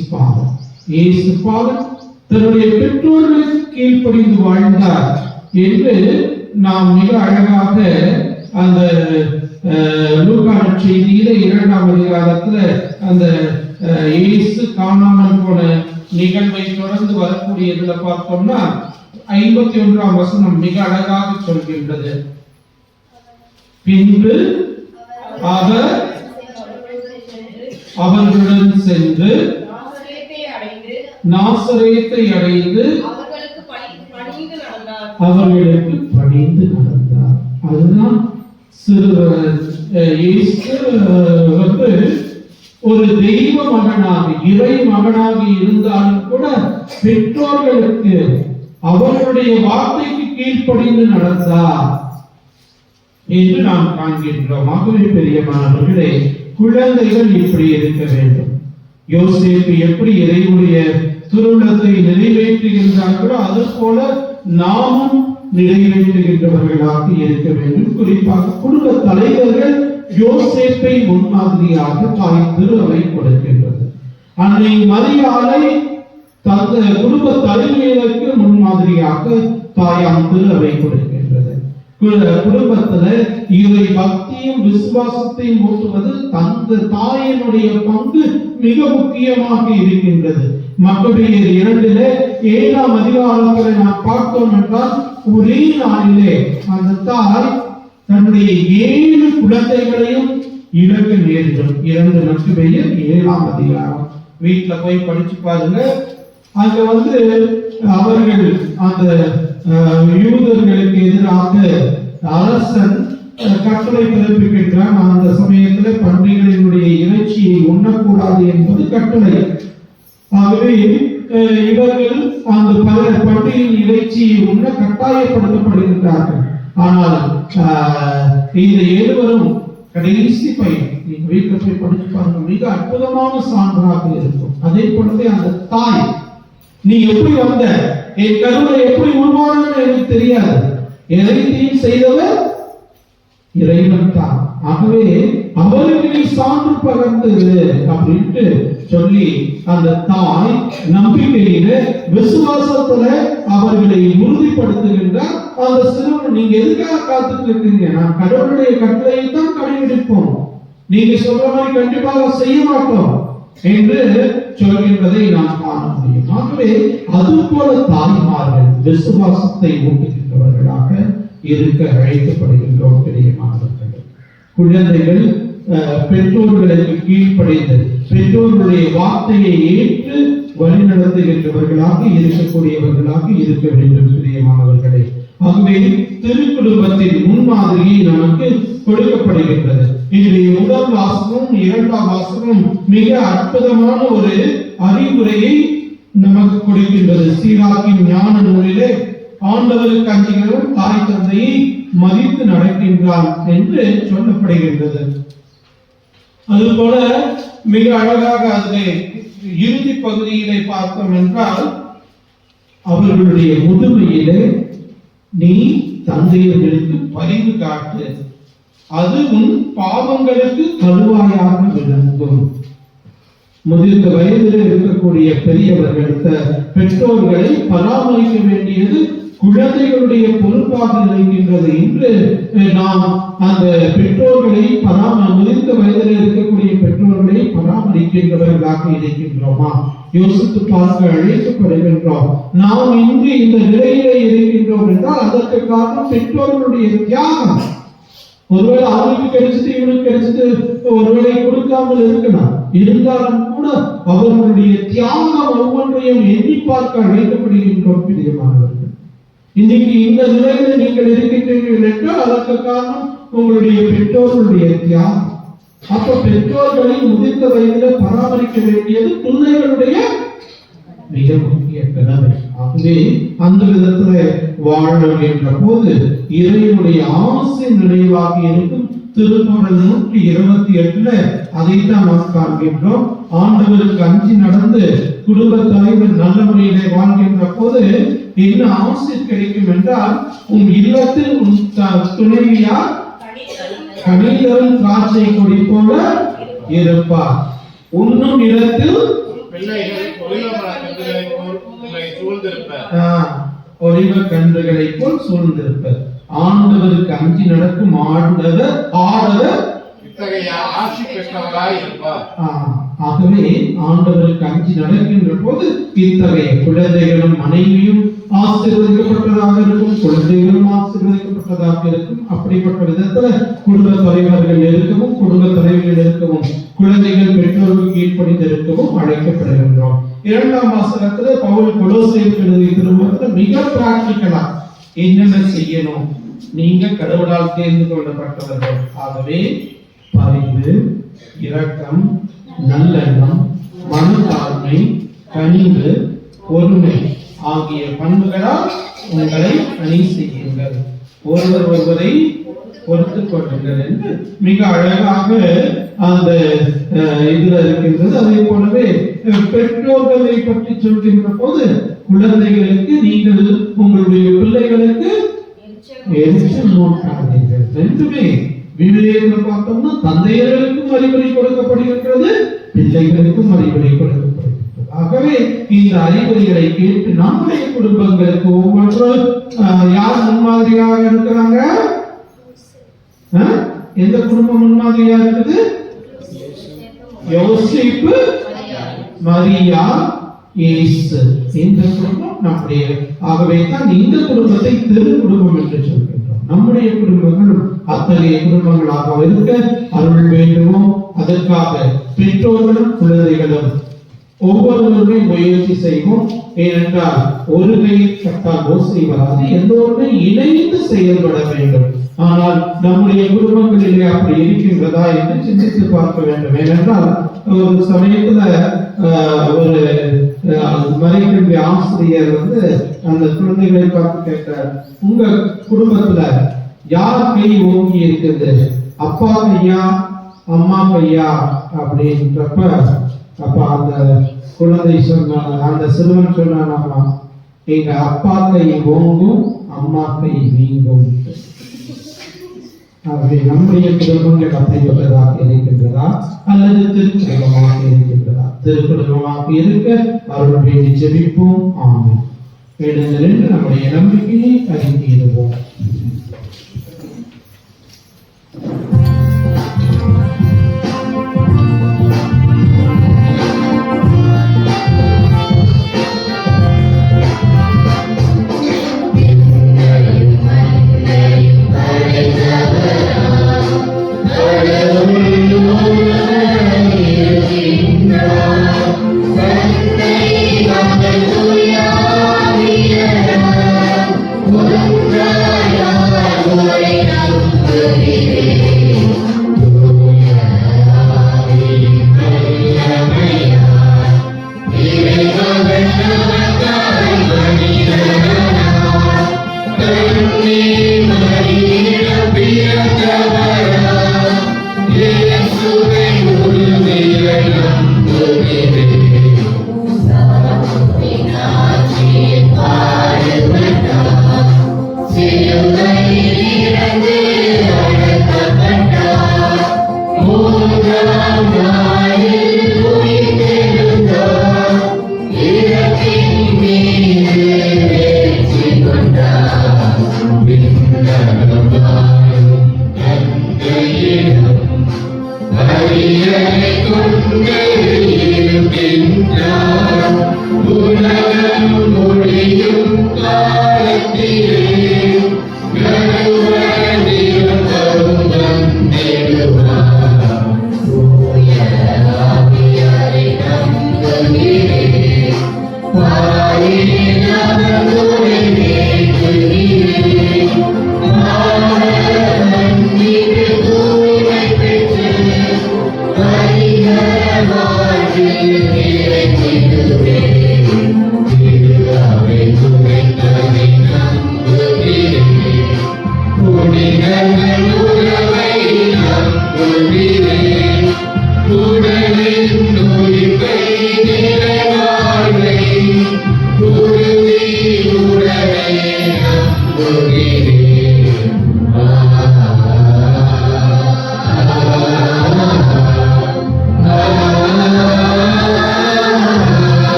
பாதம் தன்னுடைய பெற்றோர்களுக்கு கீழ்ப்படிந்து வாழ்ந்தார் என்று நாம் மிக அழகாக அந்த லூக்கா செய்தியில 2ஆம் அதிகாரத்துல அந்த இயேசு காணாமல் போன நிகழ்வை தொடர்ந்து வரக்கூடியதுல பார்த்தோம்னா 51ஆம் வசனம் மிக அழகாக சொல்கின்றது. பின்பு அவர் அவர்களுடன் சென்று நாசரேத்தை அடைந்து அவர்களுக்கு பணிந்து நடந்தார். அதுதான் ஒரு தெய்வ மகனாக இறை மகனாக இருந்தாலும் கூட பெற்றோர்களுக்கு அவர்களுடைய வார்த்தைக்கு கீழ்ப்படிந்து நடந்தார் என்று நாம் காண்கின்றோம். ஆகவே பெரியமானவர்களே, குழந்தைகள் இப்படி இருக்க வேண்டும். யோசேப்பு எப்படி இறைவனுடைய திருவுளத்தை நிறைவேற்றுகின்றார்களோ அது போல நாமும் நிறைவேற்றுகின்றவர்களாக இருக்க வேண்டும். குறிப்பாக குடும்ப தலைவர்கள் யோசேப்பை முன்மாதிரியாக தாய் திரு அவை கொடுக்கின்றது. அன்னை மரியாளை தந்த குடும்ப தலைமையிற்கு முன்மாதிரியாக தாயாம் திரு அவை கொடுக்கின்றது. குடும்பத்துல இவை பக்தியும் விசுவாசத்தையும் ஊட்டுவது தந்த தாயினுடைய பங்கு மிக முக்கியமாக இருக்கின்றது. மக்கபேயர் 2:7 அதிகாரத்தில் நாம் பார்த்தோம் என்றால் ஒரே நாளிலே அந்த தாய் தன்னுடைய 7 குழந்தைகளையும் இழக்க நேரிடும். 2 மக்கபேயர் 7ஆம் அதிகாரம் வீட்டுல போய் படிச்சு பாருங்க. அங்க அவர்கள் அந்த யூதர்களுக்கு எதிராக அரசன் கட்டளை பிறப்பிக்கின்றான். அந்த சமயத்தில் பன்றிகளினுடைய இறைச்சியை உண்ணக்கூடாது என்பது கட்டளை. ஆகவே இவர்கள் அந்த பன்றியின் இறைச்சியை உண்ண கட்டாயப்படுத்தப்படுகின்றார்கள். ஆனால் இந்த 7வரும் கடைசி பையன், நீங்க வீட்டில் போய் படிச்சு பாருங்க, மிக அற்புதமான சான்றாக இருக்கும். அதே போலவே அந்த தாய், நீ எப்படி வந்த, என் கருவை எப்படி உருவானன்னு எனக்கு தெரியாது, எதையும் செய்தவர் இறைவன் தான். ஆகவே அவருக்கு நீ சான்று பகர்ந்தது அப்படின்ட்டு சொல்லி அந்த தாய் நம்பிக்கையில விசுவாசத்துல அவர்களை உறுதிப்படுத்துகின்றார். அந்த சிறுவன், நீங்க எதுக்காக காத்துட்டு இருக்கீங்க? நான் கடவுளுடைய கட்டளையை தான் கடைபிடிப்போம், நீங்க சொல்ற மாதிரி கண்டிப்பாக செய்ய மாட்டோம் என்று சொல்கின்றதை நாம் காண முடியும். ஆகவே அது போல தாய்மார்கள் விசுவாசத்தை ஊட்டுகின்றவர்களாக இருக்க அழைக்கப்படுகின்றோம். பெரியமானவர்கள், குழந்தைகள் பெற்றோர்களுக்கு கீழ்ப்படைந்து பெற்றோர்களுடைய வார்த்தையை ஏற்று வழிநடத்துகின்றவர்களாக இருக்கக்கூடியவர்களாக இருக்க வேண்டும். பிரியமானவர்களே, ஆகவே திருக்குடும்பத்தின் முன்மாதிரியை நமக்கு கொடுக்கப்படுகின்றது. இன்றைய முதல் வாசகம் 2ஆம் வாசகம் மிக அற்புதமான ஒரு அறிவுரையை நமக்கு கொடுக்கின்றது. சீராக்கின் ஞான நூலிலே ஆண்டவருக்கு அஞ்சுகிறவன் தாய் தந்தையை மதித்து நடக்கின்றான் என்று சொல்லப்படுகின்றது. அதுபோல மிக அழகாக அதிலே இறுதி பகுதியிலே பார்த்தோம் என்றால், அவர்களுடைய முதுமையிலே நீ தந்தையர்களுக்கு பரிவு காட்டு, அது உன் பாவங்களுக்கு கழுவாயாக விளங்கும். முதிர்ந்த வயதில் இருக்கக்கூடிய பெரியவர்கள் பெற்றோர்களை பராமரிக்க வேண்டியது குழந்தைகளுடைய பொறுப்பாக இருக்கின்றது. இன்று நாம் அந்த பெற்றோர்களை முதிர்ந்த வயதில் இருக்கக்கூடிய பெற்றோர்களை பராமரிக்கின்றவர்களாக இருக்கின்றோமா? யோசித்து பார்க்க அழைக்கப்படுகின்றோம். நாம் இன்று இந்த நிலையிலே இருக்கின்றோம் என்றால் அதற்கு காரணம் பெற்றோர்களுடைய தியாகம். ஒருவேளை அவனுக்கு கிடைச்சது இவனுக்கு கிடைச்சது ஒருவேளை கொடுக்காமல் இருக்கலாம், இருந்தாலும் கூட அவர்களுடைய தியாகம் ஒவ்வொன்றையும் எண்ணி பார்க்க அழைக்கப்படுகின்றோம். பிரியமானவர்கள், இன்னைக்கு இந்த நிலையில நீங்கள் இருக்கின்றீர்கள் என்றால் அதற்கு காரணம் உங்களுடைய பெற்றோர்களுடைய தியாகம். அப்ப பெற்றோர்களை முதிர்ந்த வயதில் பராமரிக்க வேண்டியது பிள்ளைகளுடைய மிக முக்கிய கடமை. ஆகவே அந்த விதத்துல வாழும் என்ற போது இறைவனுடைய ஆசை நினைவாக இருக்கும் திருப்பாடல் 128 அதைத்தான் நாம் காண்கின்றோம். ஆண்டவருக்கு அஞ்சி நடந்து குடும்ப தலைவர் நல்ல முறையிலே வாழ்கின்ற போது என்ன ஆசை கிடைக்கும் என்றால், உன் இல்லத்தில் உன் துணைவியார் கனிதரும் திராட்சை கொடி போல இருப்பார், உண்ணும் இடத்தில் ஒலிவ கன்றுகளை போல் சூழ்ந்திருப்பர். ஆண்டவருக்கு அஞ்சி நடக்கும் ஆடவர் ஆசி பெற்றவராய் இருப்பார். ஆகவே ஆண்டவருக்கு அஞ்சி நடக்கின்ற போது இத்தகைய குழந்தைகளும் மனைவியும் ஆசீர்வதிக்கப்பட்டதாக இருக்கும், குழந்தைகளும் ஆசீர்வதிக்கப்பட்டதாக இருக்கும். அப்படிப்பட்ட விதத்துல குடும்ப தலைவர்கள் இருக்கவும் குடும்ப தலைவர்கள் இருக்கவும் குழந்தைகள் பெற்றோர்கள் கீழ்ப்படிந்து இருக்கவும் அழைக்கப்படுகின்றோம். 2ஆம் வாசகத்துல பவுல் கொலோசையருக்கு எழுதிய திருமுகத்துல மிக பிராக்டிகலா என்னென்ன செய்யணும். நீங்க கடவுளால் தேர்ந்து கொள்ளப்பட்டவர்கள், ஆகவே பரிவு, இரக்கம், நல்லெண்ணம், மனத்தாழ்மை, கனிவு, பொறுமை ஆகிய பண்புகளால் உங்களை அணி செய்யுங்கள், ஒருவர் ஒருவரை பொறுத்துக் கொள்ளுங்கள் என்று மிக அழகாக அந்த இதுல இருக்கின்றது. அதே போலவே பெற்றோர்களை பற்றி சொல்கின்ற போது குழந்தைகளுக்கு நீங்கள் உங்களுடைய பிள்ளைகளுக்கு எரிச்சல் மூட்டாதீர்கள். ரெண்டுமே விவிலியத்தில் பார்த்தோம்னா தந்தையர்களுக்கும் அறிவுரை கொடுக்கப்படுகின்றது, பிள்ளைகளுக்கும் அறிவுரை கொடுக்கப்படுகின்றது. ஆகவே இந்த அறிவுரைகளை கேட்டு நம்முடைய குடும்பங்களுக்கு ஒவ்வொன்றும் யார் முன்மாதிரியாக இருக்கிறாங்க? எந்த குடும்பம் முன்மாதிரியா இருக்குது? யோசேப்பு, மரியா, இயேசு. இந்த குடும்பம் நம்முடைய. ஆகவே தான் இந்த குடும்பத்தை திரு குடும்பம் என்று சொல்கின்றோம். நம்முடைய குடும்பங்கள் அத்தகைய குடும்பங்களாக இருக்க அருள் வேண்டுவோம். அதற்காக பெற்றோர்களும் குழந்தைகளும் ஒவ்வொருவருமே முயற்சி செய்வோம். ஏனென்றால் ஒரு கையில் கட்டால் ஓசை வராது, எல்லோருமே இணைந்து செயல்பட வேண்டும். ஆனால் நம்முடைய குடும்பங்களிலே அப்படி இருக்கின்றதா என்று சிந்தித்து பார்க்க வேண்டும். ஏனென்றால் ஒரு சமயத்துல ஒரு மறைக்கல்வி ஆசிரியர் அந்த குழந்தைகளை பார்த்து கேட்டார், உங்க குடும்பத்துல யார் கை ஓங்கி இருக்குது, அப்பா கையா அம்மா கையா அப்படின்றப்ப, அப்ப அந்த குழந்தை சொன்னாங்க, அந்த சிறுவன் சொன்னானாமா, எங்க அப்பா கை ஓங்கும் அம்மா கை வீங்கும். ஆகவே நம்முடைய குடும்பங்கள் அப்படிப்பட்டதாக இருக்கின்றதா அல்லது திருக்குடும்பமாக இருக்கின்றதா? திருக்குடும்பமாக இருக்க அருள் வேண்டி ஜெபிப்போம். ஆமென். வேண்டுங்கள் என்று நம்முடைய நம்பிக்கையை அறிக்கையிடுவோம். See you later.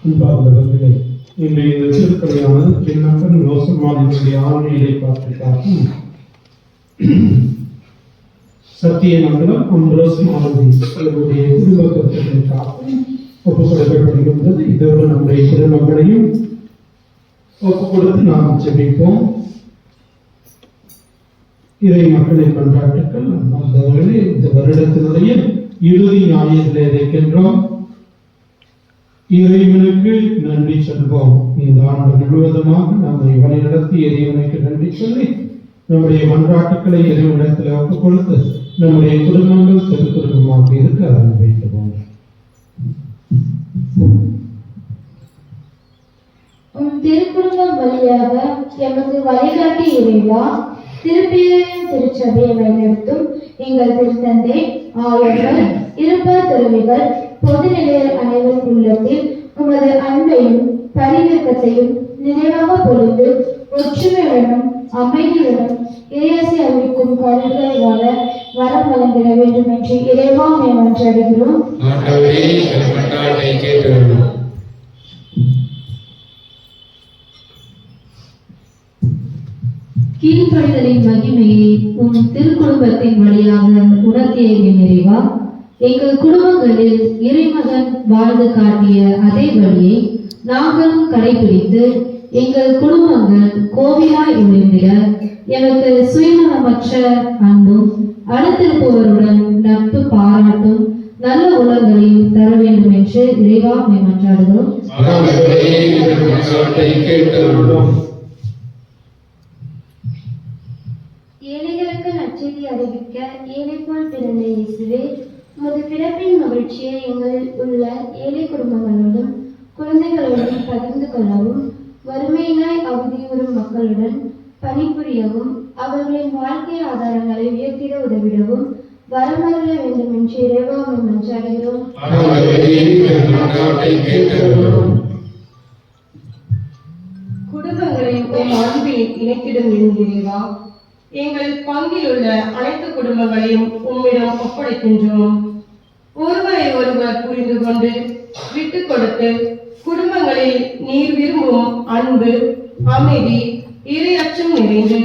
அன்பார்ந்தவர்களே, இன்றைய இந்த திருப்பலியானது சின்னப்பன் யோசமானினுடைய ஆணையை பார்த்துக்காகும் சத்தியமங்கலம் அம்ரோஸ் மாணவி அவருடைய குடும்ப கருத்துக்களுக்காகவும் ஒப்புக்கொடுக்கப்படுகின்றது. இதோடு நம்முடைய குடும்பங்களையும் ஒப்புக்கொடுத்து நாம் ஜெபிப்போம். இறை மக்களின் கொண்டாட்டுக்கள் அன்பார்ந்தவர்களே, இந்த வருடத்தினுடைய இறுதி ஞாயிறிலே இருக்கின்றோம். இறைவனுக்கு நன்றி சொல்வோம். இந்த ஆண்டு முழுவதுமாக நம்மை வழிநடத்தி இறைவனுக்கு நன்றி சொல்லி நம்முடைய மன்றாட்டுக்களை இறைவனிடத்தில் ஒப்புக் கொடுத்து நம்முடைய குடும்பங்கள் திருக்குடும்பமாக இருக்க வேண்டுவோம். திருக்குடும்பம் வழியாக எமது வழிகாட்டி இறைவா, திருப்பேரின் திருச்சபையை வழிநடத்தும் எங்கள் திருத்தந்தை, ஆயர்கள், இருப்பார் துறவிகள், பொதுநிலையர் அனைவரும் உள்ளத்தில் உமது அன்பையும் பரிவிற்கத்தையும் நினைவாக பொழுது ஒற்றுமையுடனும் அமைதியுடனும் இறையாசி அறிவிக்கும் கருவிகளை வாழ வரம் வழங்கிட வேண்டும் என்று இறைவா மன்றாடுகிறோம். கீழ்ப்படிதலின் மகிமையை உன் திருக்குடும்பத்தின் வழியாக உணர்த்திய நிறைவா, எங்கள் குடும்பங்களில் இறைமகன் வாழ்ந்து காட்டிய அதே வழியை நாங்களும் கடைபிடித்து எங்கள் குடும்பங்கள் கோவிலாய் ஒளிந்திட எனக்கு சுயநலமற்ற அன்பும் அடுத்திருப்பவருடன் நட்பு பாராட்டும் நல்ல உலகங்களையும் தர வேண்டும் என்று இறைவா மன்றாடுகிறோம். ஏழைகளுக்கு நற்செய்தி அறிவிக்க ஏழை போல் பிறந்த இயேசுவே, உமது பிறப்பின் மகிழ்ச்சியை எங்களில் உள்ள ஏழை குடும்பங்களோடும் குழந்தைகளோடும் பகிர்ந்து கொள்ளவும், வறுமையினாய் அவதியுறும் மக்களுடன் பணிபுரியவும், அவர்களின் வாழ்க்கை ஆதாரங்களை உயர்த்திட உதவிடவும் வரமருள வேண்டும் என்று இறைவா மன்றாடுகிறோம். குடும்பங்களை உம் அன்பில் இணைத்திடும் இறைவா, எங்கள் பங்கில் உள்ள அனைத்து குடும்பங்களையும் உம்மிடம் ஒப்படைக்கின்றோம். ஒருவரை ஒருவர் புரிந்து கொண்டு விட்டு கொடுத்து குடும்பங்களில் நீர் விரும்பும் அன்பு, அமைதி, இறையச்சம் நிறைந்து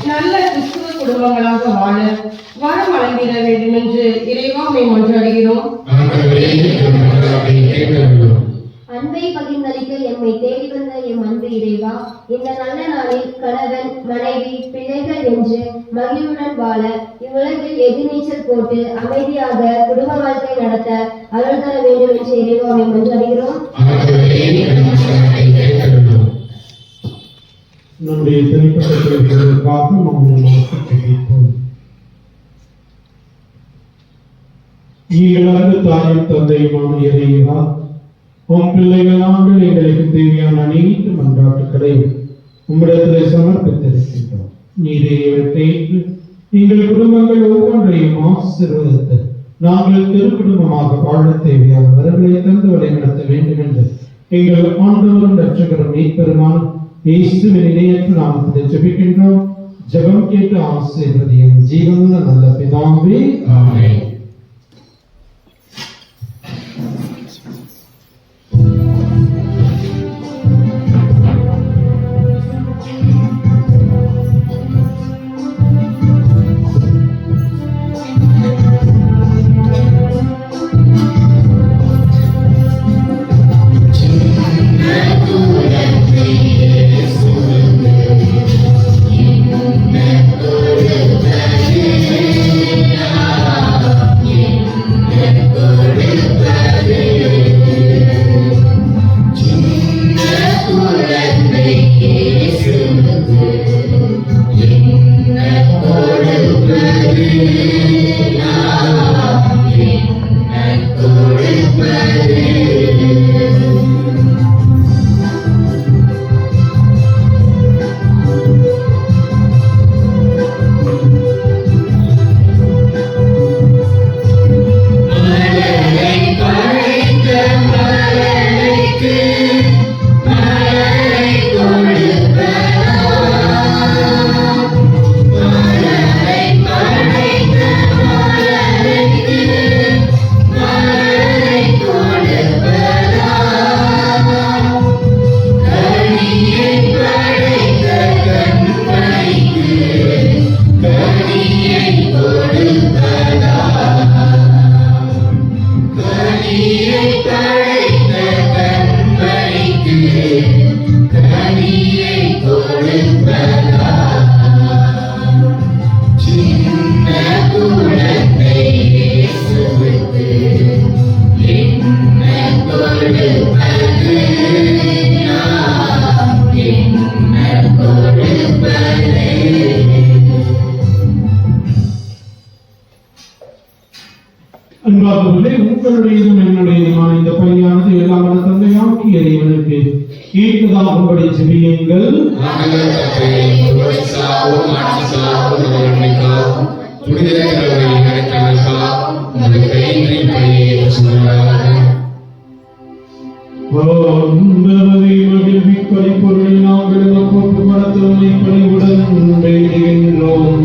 நல்ல கிறிஸ்துவ குடும்பங்களாக வாழ வரம் வழங்கிட வேண்டும் என்று இறைவா மன்றாடுகிறோம். அன்பை பகிர்ந்தளிக்க எம்மை தேடி வந்த எம் அன்பு இறைவா, இந்த நல்ல நாளில் கணவன், மனைவி, பிள்ளைகள் என்று மகிழ்வுடன் வாழ இவ்வுலகில் எதிர்நீச்சல் போட்டு அமைதியாக குடும்ப வாழ்க்கை நடத்த அருள் தர வேண்டும் என்று இறைவாவை மன்றாடுகிறோம். நம்முடைய தனிப்பட்ட நீங்கள் தாயும் தந்தையுமான இறைவா, உன் பிள்ளைகள் நாங்கள் எங்களுக்கு தேவையான அனைத்து மன்றாட்டுக்களை உம்மிடத்திலே சமர்ப்பித்திருக்கின்றோம். நீரே இவற்றை எங்கள் குடும்பங்கள் ஒவ்வொன்றையும் ஆசீர்வதித்து நாங்கள் திருக்குடும்பமாக வாழ தேவையான வரங்களை தந்து வழிநடத்த வேண்டும் என்று எங்கள் ஆண்டவரும் இரட்சகரும் மீட்பெருமான இயேசுவின் இணையற்ற நாமத்தில் ஜெபிக்கின்றோம். ஜெபம் கேட்டு ஆசீர்வதியும் ஜீவனுள்ள நல்ல பிதாவே. ஆமென். அன்பார்ந்தவர்களே, உங்களுடையதும் என்னுடையதுமான இந்த பலியானது எல்லாம் வல்ல தந்தையாகிய இறைவனுக்கு ஏற்றதாகும்படி ஜெபியுங்கள். நாங்கள் தந்தையே, துவட்சாவும் மாட்சிசாவும் நன்மைக்காகவும் புனிதர்களையும் நடத்துவதற்காகவும் உமது கையின்றின் பலியை ஏற்றுக்கொள்ளாக. ஆண்டவரை மகிழ்விக் பலிப்பொருளை நாங்கள் இந்த போக்குவரத்து பணிவுடன் வேண்டுகின்றோம்.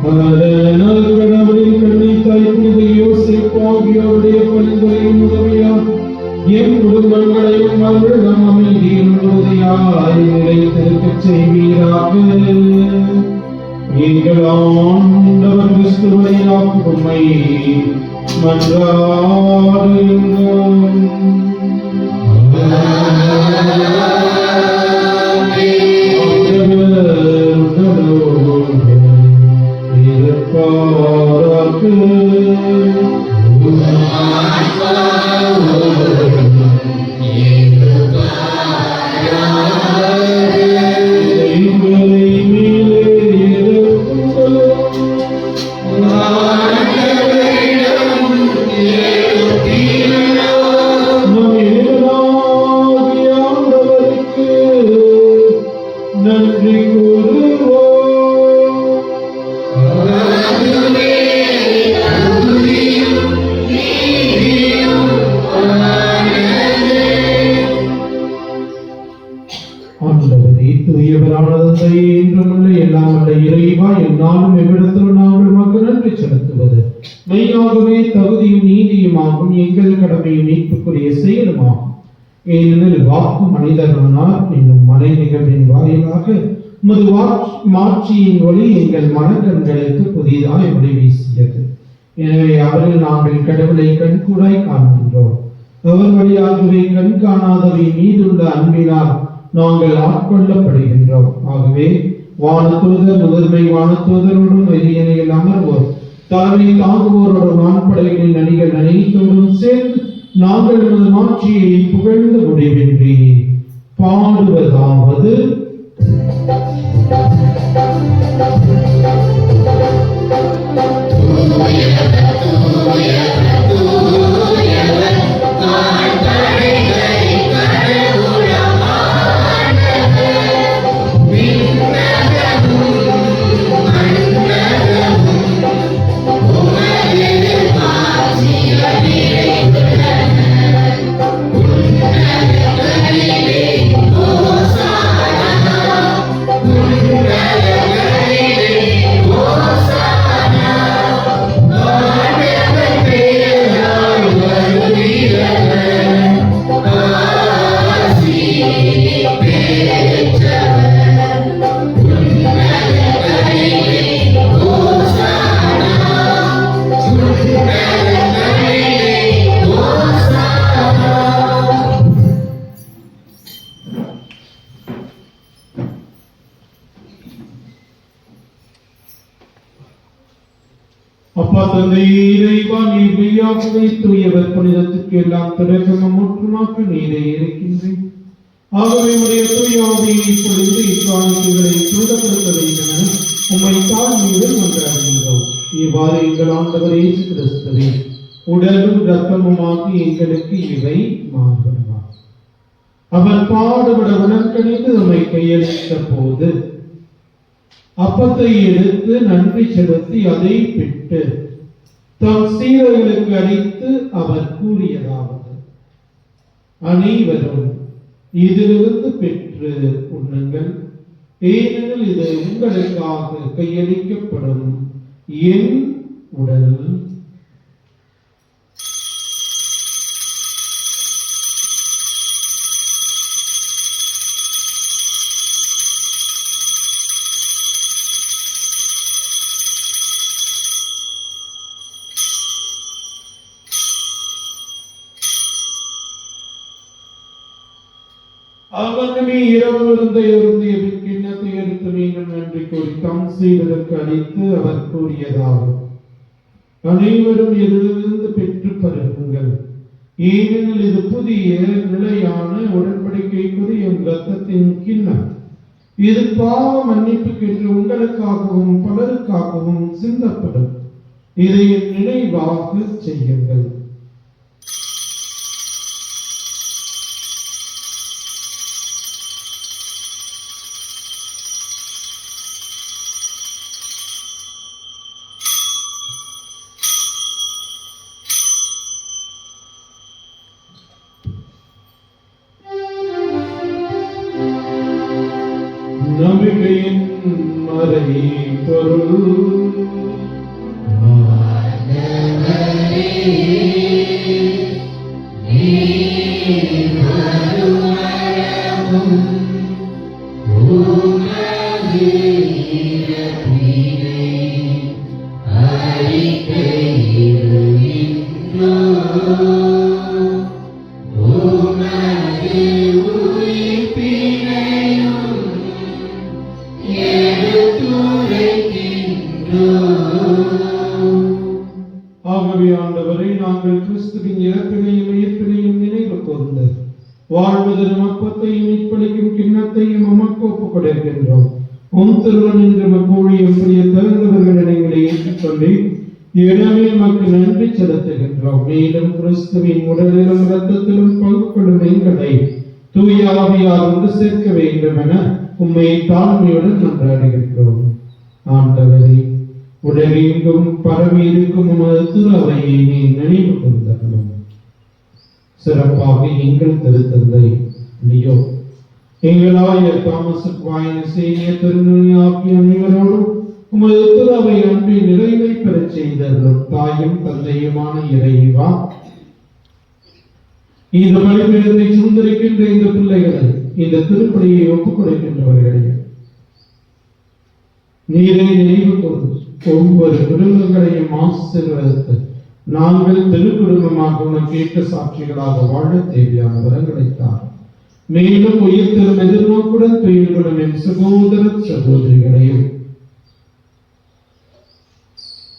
அதனால் கடவுளின் கண்ணை தாய் புனித யோசேப்பு ஆகியோருடைய பரிந்துரையின் உதவியால் என் குடும்பங்களையும் அவர்கள் நம் அமைதியின் உறுதியாய் நிலைத்திருக்கச் செய்வீராக. எங்கள் ஆண்டவர் கிறிஸ்துவின் உம்மை மன்றாடுகின்றோம். நன்றி கூறுவோம். ஆண்டவரே, தூயவரான தந்தையே, என்றுமுள்ள எல்லாம் வல்ல இறைவா, எந்நாளும் எவ்விடத்திலும் நாங்கள் உமக்கு நன்றி செலுத்துவது மெய்யாகவே தகுதியும் நீதியுமாகும், எங்கள் கடமையும் மீட்புக்குரிய செயலுமாகும். ஏனெனில் வாக்கு மனிதர்களால் என்னும் மலை நிகழ்வின் வாயிலாக உமது மாட்சியின் ஒளி எங்கள் மனக்கண்களுக்கு புதிதாய் ஒளி வீசியது. எனவே அவரில் நாங்கள் கடவுளை கண்கூடாய் காண்கின்றோம். அவர் வழியாகவே கண் காணாதவை மீதுள்ள அன்பினால் நாங்கள் ஆட்கொள்ளப்படுகின்றோம். ஆகவே வானதூதர், முதன்மை வானதூதரோடும் எதிரியணையில் அமர்வோர், தலைமை தாங்குவோரோடும் வான்படைகளின் அணிகள் அனைத்தோடும் சேர்ந்து நாங்கள் நமது மாட்சியை புகழ்ந்து முடிவின்றி பாடுவதாவது. Hosanna, தந்தை இறைவா, நீர் மெய்யாகவே தூயவர், புனிதத்துக்கு எல்லாம் தொடக்கமும் முற்றுமாக நீரே இருக்கின்றேன். ஆகவே உடைய தூயாவியை பொழுது இக்காணிக்கைகளை துரிதப்படுத்த வேண்டும் என உம்மை தாழ்மையுடன் மன்றாடுகின்றோம். இவ்வாறு எங்கள் ஆண்டவர் இயேசு கிறிஸ்துவே உடலும் இரத்தமுமாகி எங்களுக்கு இவை மாறுபடுவார். அவர் பாடுபட உணர்கணித்து நம்மை கையளித்த போது அப்பத்தை எடுத்து நன்றி செலுத்தி அதை பிட்டு தம் சீடர்களுக்கு அளித்து அவர் கூறியதாவது: அனைவரும் இதிலிருந்து பெற்று உண்ணுங்கள், ஏனெனில் இது உங்களுக்காக கையளிக்கப்படும் என் உடல். அவனுமே இரவு விருந்தை அருந்திய கிண்ணத்தை எடுத்து மீண்டும் நன்றி கூறி தம் சீடருக்கு அளித்து அவர் கூறியதாவது: அனைவரும் இதிலிருந்து பெற்று பருகுங்கள், ஏனெனில் இது புதிய நிலையான உடன்படிக்கைக்குரிய என் இரத்தத்தின் கிண்ணம். இது பாவ மன்னிப்புக்கென்று உங்களுக்காகவும் பலருக்காகவும் சிந்தப்படும். இதை என் நினைவாக செய்யுங்கள். நம்பிக்கையின் மறை பொருள் ஆகவே ஆண்டவரை, நாங்கள் கிறிஸ்துவின் இறப்பினையும் உயிர்ப்பினையும் நினைவு கூர்ந்து வாழ்வதரும் அப்பத்தையும் இப்படிக்கும் கிண்ணத்தையும் உமக்கு ஒப்புக் கொடுக்கின்றோம். திருவன் என்று கூழியும் புரிய திறந்தவர்கள் எங்களை ஏற்றுக்கொண்டு எனவே நமக்கு நன்றி செலுத்துகின்றோம். மேலும் கிறிஸ்துவின் உடலிலும் இரத்தத்திலும் பங்கு கொள்ளும் எங்களை தூய ஆவியார் ஒன்று சேர்க்க வேண்டும் என உம்மை தாழ்மையுடன் மன்றாடுகின்றோம். ஆண்டவரே, உலகெங்கும் பரவி இருக்கும் உமது திரு அவையை நீ நினைவு கொண்டருளும். சிறப்பாக எங்கள் திருத்தந்தை லியோ, எங்கள் ஆயர் தாமஸ் அக்வாயின், சீனியர் திருநெறி ஆகிய அனைவரோடும் உமது திரு அவை அன்பில் நிறைவை பெறச் செய்தருளும். தாயும் தந்தையுமான இறைவா, இந்த பலிபீடத்தை சுந்தரிக்கின்ற இந்த பிள்ளைகளை, இந்த திருப்பலியை ஒப்புக் கொடுக்கின்றவர்களை நீரை நினைவு கொண்டு ஒவ்வொரு குடும்பங்களையும் ஆசீர்வதித்து நாங்கள் திருக்குடும்பமாக உனக்கு ஏற்ற சாட்சிகளாக வாழ தேவையான வரங்களைத்தான். மேலும் உயிர் திரும் எதிர்நோக்குடன் துயில் கொள்ளும் என் சகோதர சகோதரிகளையும்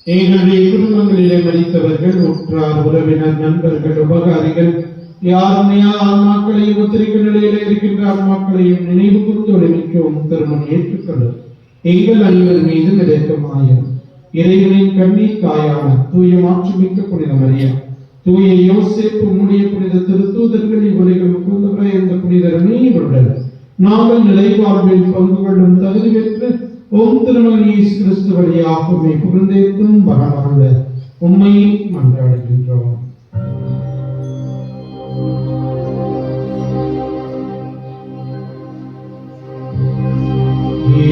எங்களுடைய குடும்பங்களிலே மடித்தவர்கள், உற்றார், உறவினர், நண்பர்கள், உபகாரிகள், யாருடைய ஆன்மாக்களையும் உத்திரிக்க நிலையில இருக்கின்ற ஆன்மாக்களையும் நினைவு கூர்ந்து ஒளிமிக்கவும் திருமணம் ஏற்றுக்கொள்ளும். எங்கள் அனைவர் மீது இரக்கமாயிரும். இறைவனின் கண்ணீர் தாயான தூய மாட்சிமிக்க புனித மரியா, தூய யோசேப்பு, உம்முடைய புனித திருத்தூதர்கள், இவ்வுலகில் புகுந்தவரை இந்த புனிதர் அனைவருடன் நாங்கள் நிலைவாழ்வில் பங்கு கொள்ளும் தகுதி பெற்று திருமகன் இயேசு கிறிஸ்து வழியாக உம்மை புகழ்ந்தேத்தும் வரமருள உம்மை மன்றாடுகின்றோம்.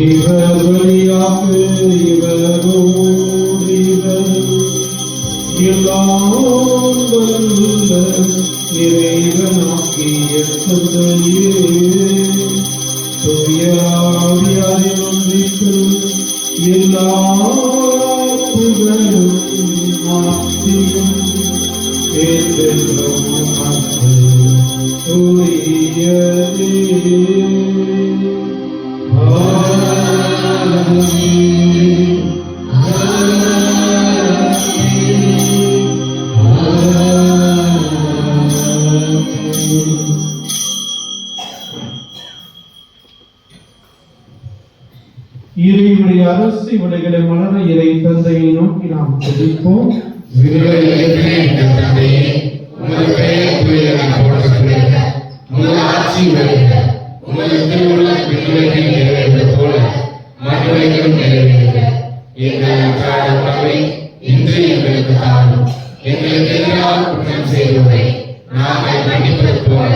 இவர் வழியாக இவரோடு இவர் எல்லாம் வல்ல இறைவனாகிய தந்தையே, தூய ஆவியாரின் ஒன்றிப்பில் எல்லா புகழும் ஆட்சியும் என்றென்றும் உமக்கு உரியதே. ஆமென். கடைசி விடைகளை மலர இறை தந்தையை நோக்கி நாம் ஜெபிப்போம். விண்ணுலகிலே எங்கள் தந்தையே, உமது பெயர் தூயதென போற்றப்படுக. உமது ஆட்சி வருக. உமது திருவுளம் விண்ணுலகில் நிறைவேறுவது போல மண்ணுலகிலும் நிறைவேறுக. எங்கள் அன்றாட உணவை இன்று எங்களுக்கு தாரும். எங்களுக்கு எதிராக குற்றம் செய்வோரை நாங்கள் மன்னிப்பது போல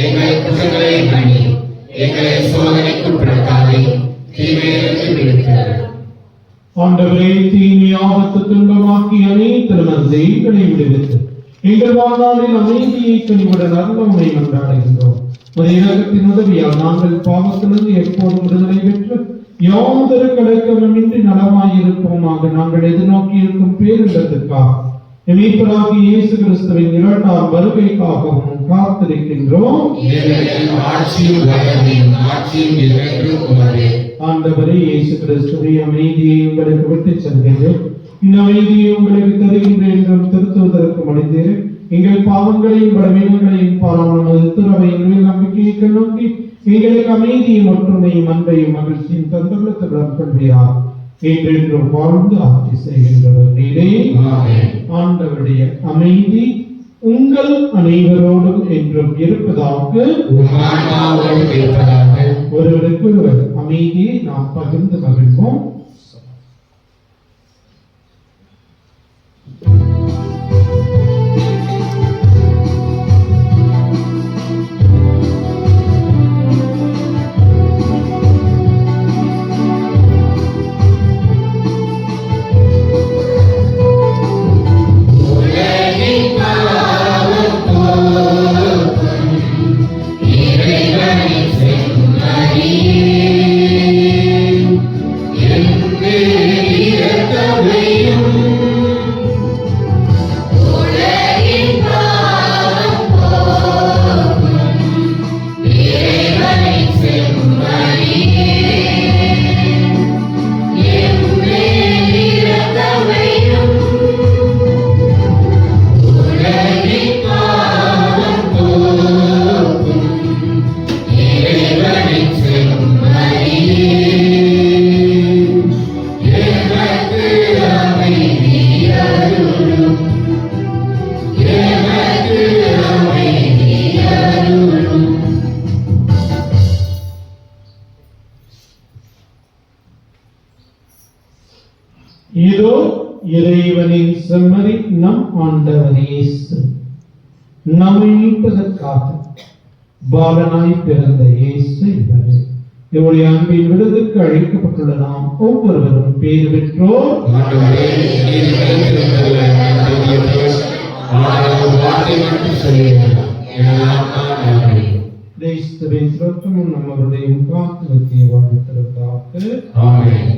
எங்கள் குற்றங்களை மன்னியும். எங்களை சோதனைக்கு உட்படுத்தாதேயும், தீமையிலிருந்து விடுவித்தருளும். ஆண்டவரே, தீமை ஆபத்து துன்பமாக்கி அனைத்து செய்களை விடுவித்து எங்கள் வாழ்நாளில் அமைதியை கனிவுடன் அருளமை கொண்டாடுகின்றோம். ஒரு இலக்கத்தின் உதவியால் நாங்கள் பாவத்திலிருந்து எப்போதும் விடுதலை பெற்று யாதொரு கலக்கமின்றி நலமாயிருப்போமாக நாங்கள் எதிர்நோக்கி இருக்கும் பேரிடத்திற்காக மீட்பராகிய இயேசு கிறிஸ்துவின் இரண்டாம் வருகைக்காகவும் காத்திருக்கின்றோம். ஏனெனில் ஆட்சியும் வல்லமையும் மாட்சியும் என்றென்றும் உமதே. ஆண்டவரே இயேசு கிறிஸ்துவே, அமைதியை உங்களுக்கு விட்டுச் செல்கின்றேன், இந்த அமைதியை உங்களுக்கு தருகின்றேன் என்றும் திருத்துவதற்கு மனிதர் எங்கள் பாவங்களையும் பலவீனங்களையும் பாராமல் திருவையின் மேல் நம்பிக்கையை கண்ணோக்கி எங்களுக்கு அமைதியும் ஒற்றுமையும் அன்பையும் மகிழ்ச்சியும் தந்துள்ளத்துடன் கொள்வியார் என்றென்றும் வாழ்ந்து ஆட்சி செய்கின்றவர் நீரே. ஆண்டவருடைய அமைதி உங்கள் அனைவரோடும் என்றும் இருப்பதாக. ஒருவருக்கு ஒருவர் அமைதியை நாம் பகிர்ந்து மகிழ்வோம். இதோ இறைவனின் செம்மறி நம் ஆண்டவர் இயேசு. நம்மை மீட்பதற்காக பாலனாய் பிறந்த இயேசு இவரே. இவருடைய அன்பின் விருதுக்கு அழைக்கப்பட்டுள்ள நாம் ஒவ்வொருவரும் பேறு பெற்றோர். கிறிஸ்துவின் சிறப்பும் நம்மளுடைய காத்து நித்திய வாழ்த்திருக்காக. ஆமென்.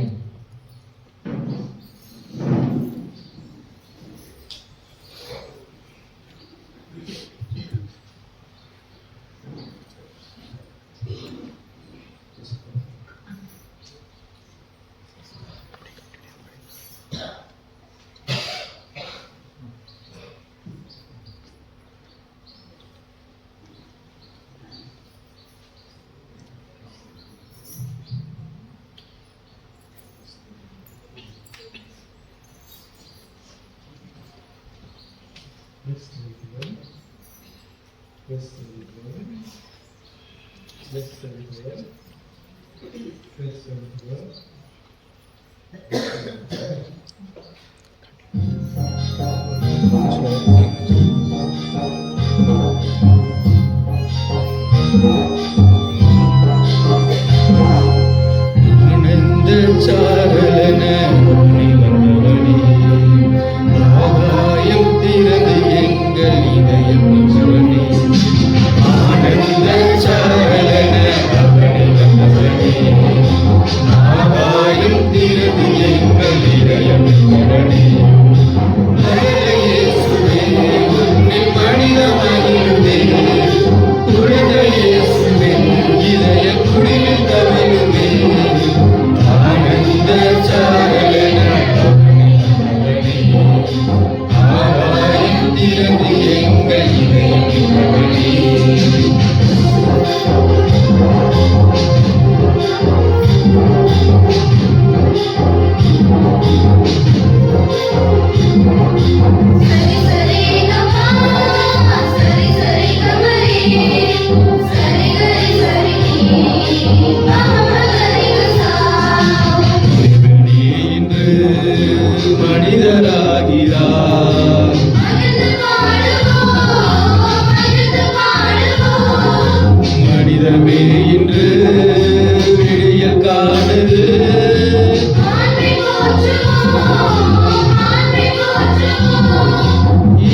Amen. மனிதராகிறார். மனிதமே இன்று விடியல் காணுது.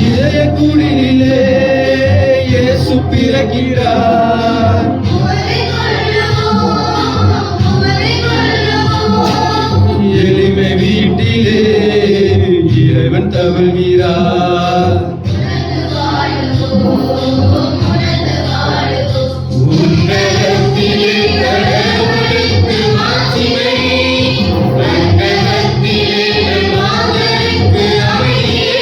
இதய குடிலே இயேசு பிறக்கிறார். எளிமை வீட்டிலே இறைவன் தவழ்கிறார். உன்னதத்திலே கடவுளுக்கு மாட்சிமை, மன்னகத்திலே நம் மாதருக்கு அமைதியே.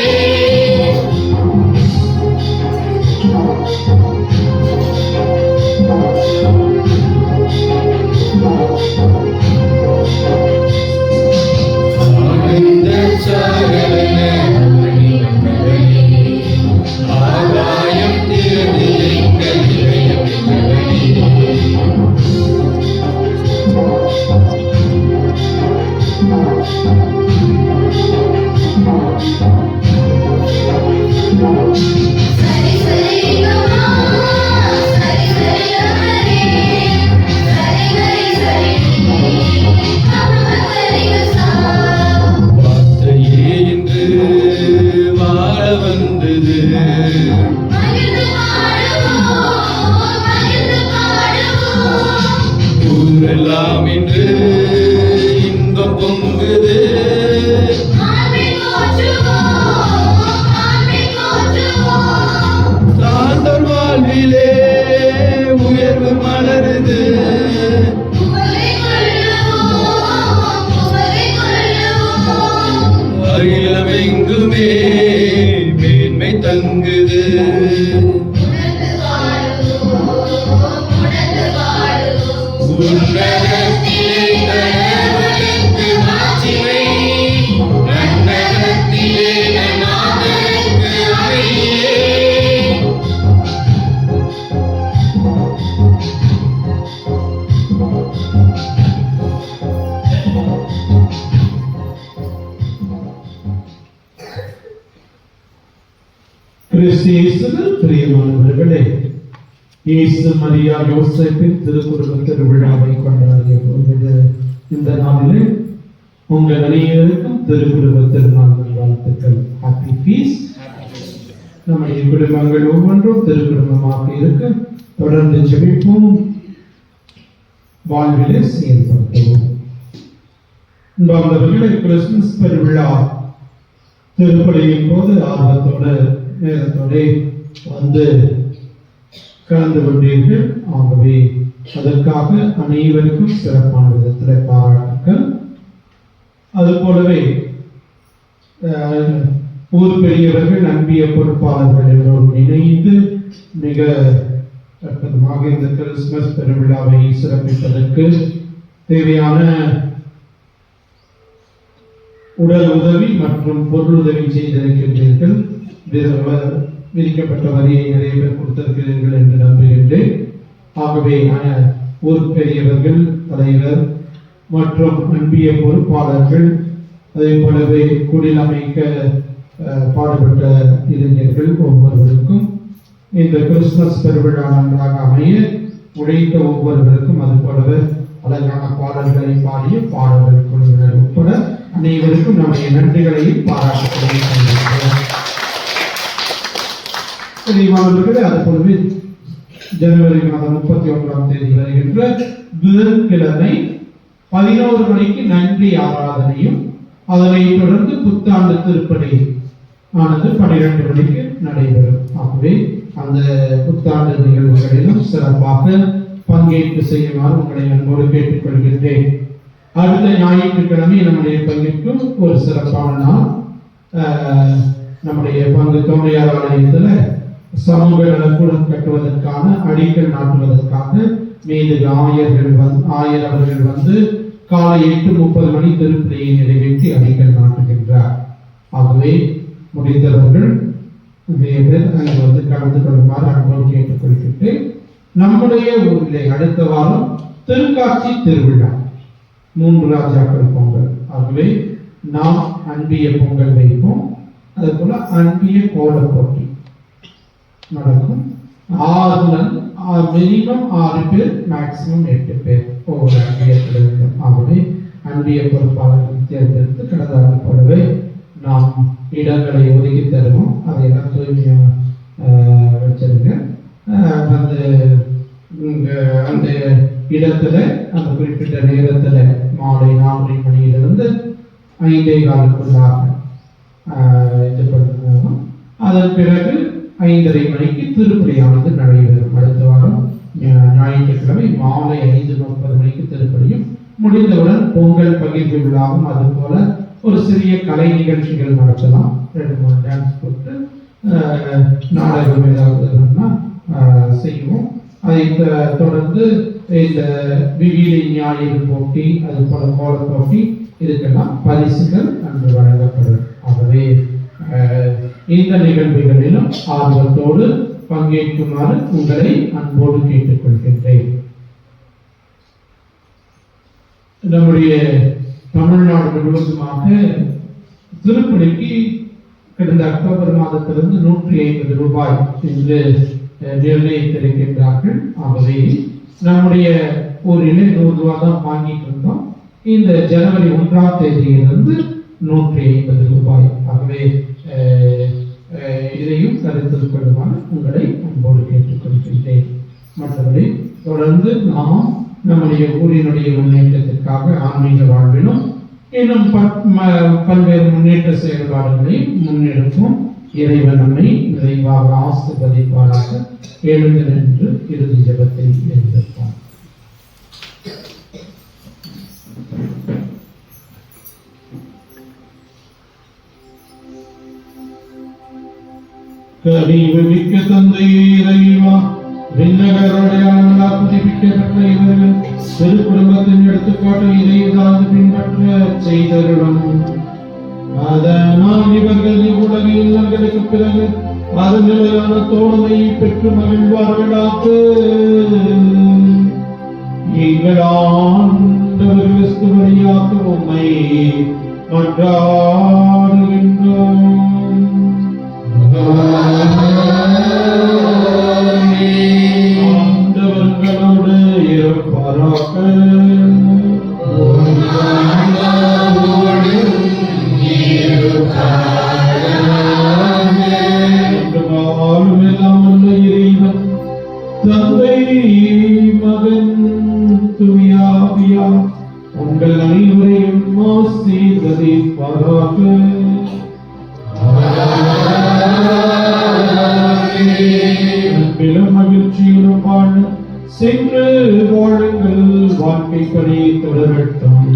ஆனந்த சாகரன மணிவண்ணவனே, ஆகாயம் திறந்து எங்கள் இதயம் வென்றவனே. வார்த்தையே இன்று வாழ வந்தது. ஊரெல்லாம் இன்று இன்பம் பொங்குது. சாந்தோர் வாழ்விலே உயர்வு மலருது. அகிலமெங்குமே மேன்மை தங்குது. உன்னதத்திலே கடவுளுக்கு மாட்சிமை, மன்னகத்திலே நம் மாதருக்கு அமைதியே. கிறிஸ்து இயேசுவில் பிரியமானவர்களே, இயேசு மரியா யோசேப்பின் திருக்குடும்ப திருவிழாவை கொண்டாடிய பொழுது இந்த நாளிலே உங்கள் அனைவருக்கும் திருக்குடும்ப திருநாள் வாழ்த்துக்கள். Happy feast. நம்முடைய குடும்பங்கள் ஒவ்வொன்றும் திருக்குடும்பமாக இருக்க தொடர்ந்து ஜெபிப்போம், வாழ்விலே செயல்படுத்துவோம். அன்பார்ந்தவர்களே, கிறிஸ்துமஸ் பெருவிழா திருப்பலியின் போது ஆர்வத்தோடு நேரத்தோடு வந்து கலந்து கொண்டீர்கள். ஆகவே அதற்காக அனைவருக்கும் சிறப்பான விதத்தில் பாராட்டுக்கள். அதுபோலவே ஊர் பெரியவர்கள், நம்பிய பொறுப்பாளர்கள் எல்லோரும் இணைந்து மிக அற்புதமாக இந்த கிறிஸ்துமஸ் பெருவிழாவை சிறப்பிப்பதற்கு தேவையான உடல் உதவி மற்றும் பொருள் உதவி செய்திருக்கின்றீர்கள். விதிக்கப்பட்ட வரியை நிறைய பேர் கொடுத்திருக்கிறீர்கள் என்று நம்புகின்றேன். ஆகவே ஊர் பெரியவர்கள், தலைவர் மற்றும் அன்பிய பொறுப்பாளர்கள், அதே போலவே குடில் அமைக்க பாடுபட்ட இளைஞர்கள் ஒவ்வொருவருக்கும் இந்த கிறிஸ்துமஸ் பெருவிழா நன்றாக அமைய உழைத்த ஒவ்வொருவருக்கும், அது போலவே அழகான பாடல்களை பாடிய பாடல்கள் குழுவினர் உட்பட அனைவருக்கும் நம்முடைய நன்றிகளையும் பாராட்டுகளையும் தெரிவிக்கிறோம். மாணவர்களே, அது போலவே ஜனவரி மாதம் 31ஆம் தேதி வருகின்ற புதன்கிழமை 11 மணிக்கு நன்றி ஆராதனையும், அதனைத் தொடர்ந்து புத்தாண்டு திருப்பலி ஆனது 12 மணிக்கு நடைபெறும். ஆகவே அந்த புத்தாண்டு நிகழ்வுகளிலும் சிறப்பாக பங்கேற்று செய்யுமாறு உங்களை அன்போடு கேட்டுக்கொள்கின்றேன். அடுத்த ஞாயிற்றுக்கிழமை நம்முடைய பங்கிற்கும் ஒரு சிறப்பான நாள். நம்முடைய பங்கு தோமையார் ஆலயத்தில் சமூக நலக்கூடம் கட்டுவதற்கான அடிக்கல் நாட்டுவதற்காக மேதகு ஆயர் அவர்கள் வந்து காலை 8:30 மணி திருப்பலியை நிறைவேற்றி அடிக்கல் நாட்டுகின்றார். ஆகவே முடிந்தவர்கள் அங்கு வந்து கலந்து கொள்ளுமாறு அன்போடு கேட்டுக்கொள்கிட்டு, நம்முடைய ஊரிலே அடுத்த வாரம் திருக்காட்சி திருவிழா, 3 ராஜாக்கள் பொங்கல். ஆகவே நாம் அன்பிய பொங்கல் வைப்போம். அதே போல அன்பிய கோல போட்டி நடக்கும். மினிமம் 6 பேர், மேக்சிமம் 8 பேர் ஒவ்வொரு அன்பியத்தில் இருக்கும். ஆகவே அன்பிய பொறுப்பாளர்கள் தேர்ந்தெடுத்து கடந்த ஆண்டு போலவே நாம் இடங்களை ஒதுக்கி தருவோம். அதையெல்லாம் தூய்மையாக வச்சிருங்க. அந்த இடத்துல அந்த குறிப்பிட்ட நேரத்துல மாலை 4 மணியிலிருந்து 5:15 இது பண்ணுவோம். அதன் பிறகு 5:30 மணிக்கு திருப்பலியானது நடைபெறும். அடுத்த வாரம் ஞாயிற்றுக்கிழமை மாலை 5:30 மணிக்கு திருப்பலியும், முடிந்தவுடன் பொங்கல் பகிர்வு விழாவும் அது போல ஒரு சிறிய கலை நிகழ்ச்சிகள் நடத்தலாம். 2-3 டான்ஸ் போட்டு நாடகம் ஏதாவது செய்வோம். அதை தொடர்ந்து இந்த விவிலி ஞாயிறு போட்டி, அது போல கோல போட்டி, இதுக்கெல்லாம் பரிசுகள் அன்று வழங்கப்படும். ஆகவே இந்த நிகழ்வுகளிலும் ஆர்வத்தோடு பங்கேற்குமாறு உங்களை அன்போடு கேட்டுக்கொள்கின்றேன். நம்முடைய தமிழ்நாடு முழுவதுமாக திருப்பலிக்கு கடந்த அக்டோபர் மாதத்திலிருந்து 150 ரூபாய் என்று நிர்ணயித்திருக்கின்றார்கள். ஆகவே நம்முடைய ஊரிலே 100 ரூபாய் தான் வாங்கிட்டு இருந்தோம். இந்த ஜனவரி 1ஆம் தேதியிலிருந்து 150 ரூபாய். ஆகவே இதையும் கருத்தில் கொள்ளுமாறு உங்களை அன்போடு கேட்டுக்கொள்கின்றேன். மற்றபடி தொடர்ந்து நாம் நம்முடைய ஊரினுடைய முன்னேற்றத்திற்காக ஆன்மீக வாழ்விலும் இன்னும் பல்வேறு முன்னேற்ற செயல்பாடுகளையும் முன்னெடுப்போம். இறைவன் நம்மை நிறைவாக ஆசீர்வதிப்பாராக. எழுந்து நின்று இறுதி ஜெபத்தில் எழுந்திருப்போம். கனிவு மிக்க தந்தை இறைவா, விண்ணகருடையாளர்களால் புதுப்பிக்கப்பட்ட இவர்கள் சிறு குடும்பத்தின் எடுத்துக்காட்டு இதை சார்ந்து பின்பற்ற செய்தருளும். அதனால் இவர்கள் இவ்வுலக இல்லங்களுக்கு பிறகு அது நிலையான தோழமையை பெற்று மகிழ்வார்களாக. எங்கள் ஆண்டவர் கிறிஸ்து வழியாக உம்மை மன்றாடுகின்றோம். ஆண்டவர்களோடு இருப்பாராக. இறைவன் தந்தை, மகன், தூய ஆவியார் உங்கள் அனைவரையும் ஆசீர்வதிப்பாராக. அன்பிலும் மகிழ்ச்சியிலும் வாழ சென்று வாழுங்கள். வாழ்க்கை பணி தொடரட்டும்.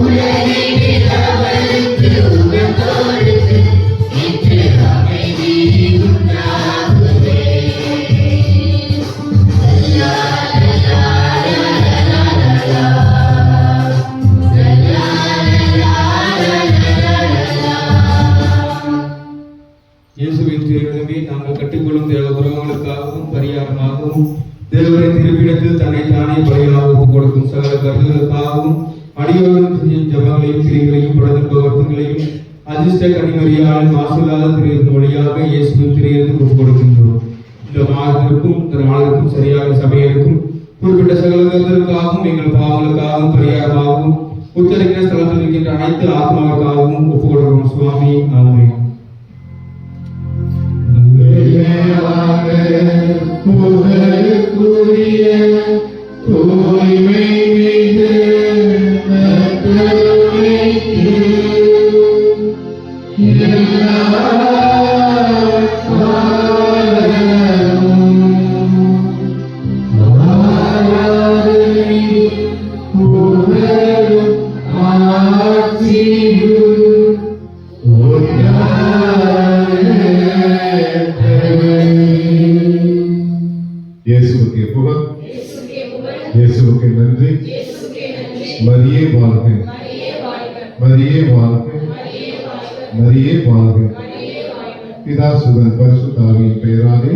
உலகில் தேவனின் திருப்பிடத்தில் தன்னை தானே பலியாக ஒப்புக் கொடுக்கும் சகல கருத்துகளுக்காகவும் அடியோரும் செய்யும் ஜபங்களையும் கிரிகளையும் படத்தின் வருத்தங்களையும் அதிர்ஷ்ட கனிமறியால் மாசில்லாத திரையின் வழியாக இயேசுவின் திரையிலிருந்து ஒப்புக் கொடுக்கின்றோம். இந்த மாதத்திற்கும் இந்த நாளுக்கும் சரியாக சபையிற்கும் குறிப்பிட்ட சகல கருத்துகளுக்காகவும் எங்கள் பாவங்களுக்காகவும் பரிகாரமாகவும் உத்தரிக்கிற ஸ்தலத்தில் இருக்கின்ற அனைத்து ஆத்மாவுக்காகவும் ஒப்புக் கொடுக்கிறோம் சுவாமி. ஆமென். புகழுக்குரிய தூய்மை மிகு நற்கருணைக்கு எல்லா காலமும் ஆராதனை புகழும் ஆட்சியும் இயேசுவுக்கே புகழ், இயேசுவுக்கே நன்றி. மரியே வாழ்க, மரியே வாழ்க, மரியே வாழ்க. பிதா சுதன் பரிசுத்த ஆவியின் பெயராலே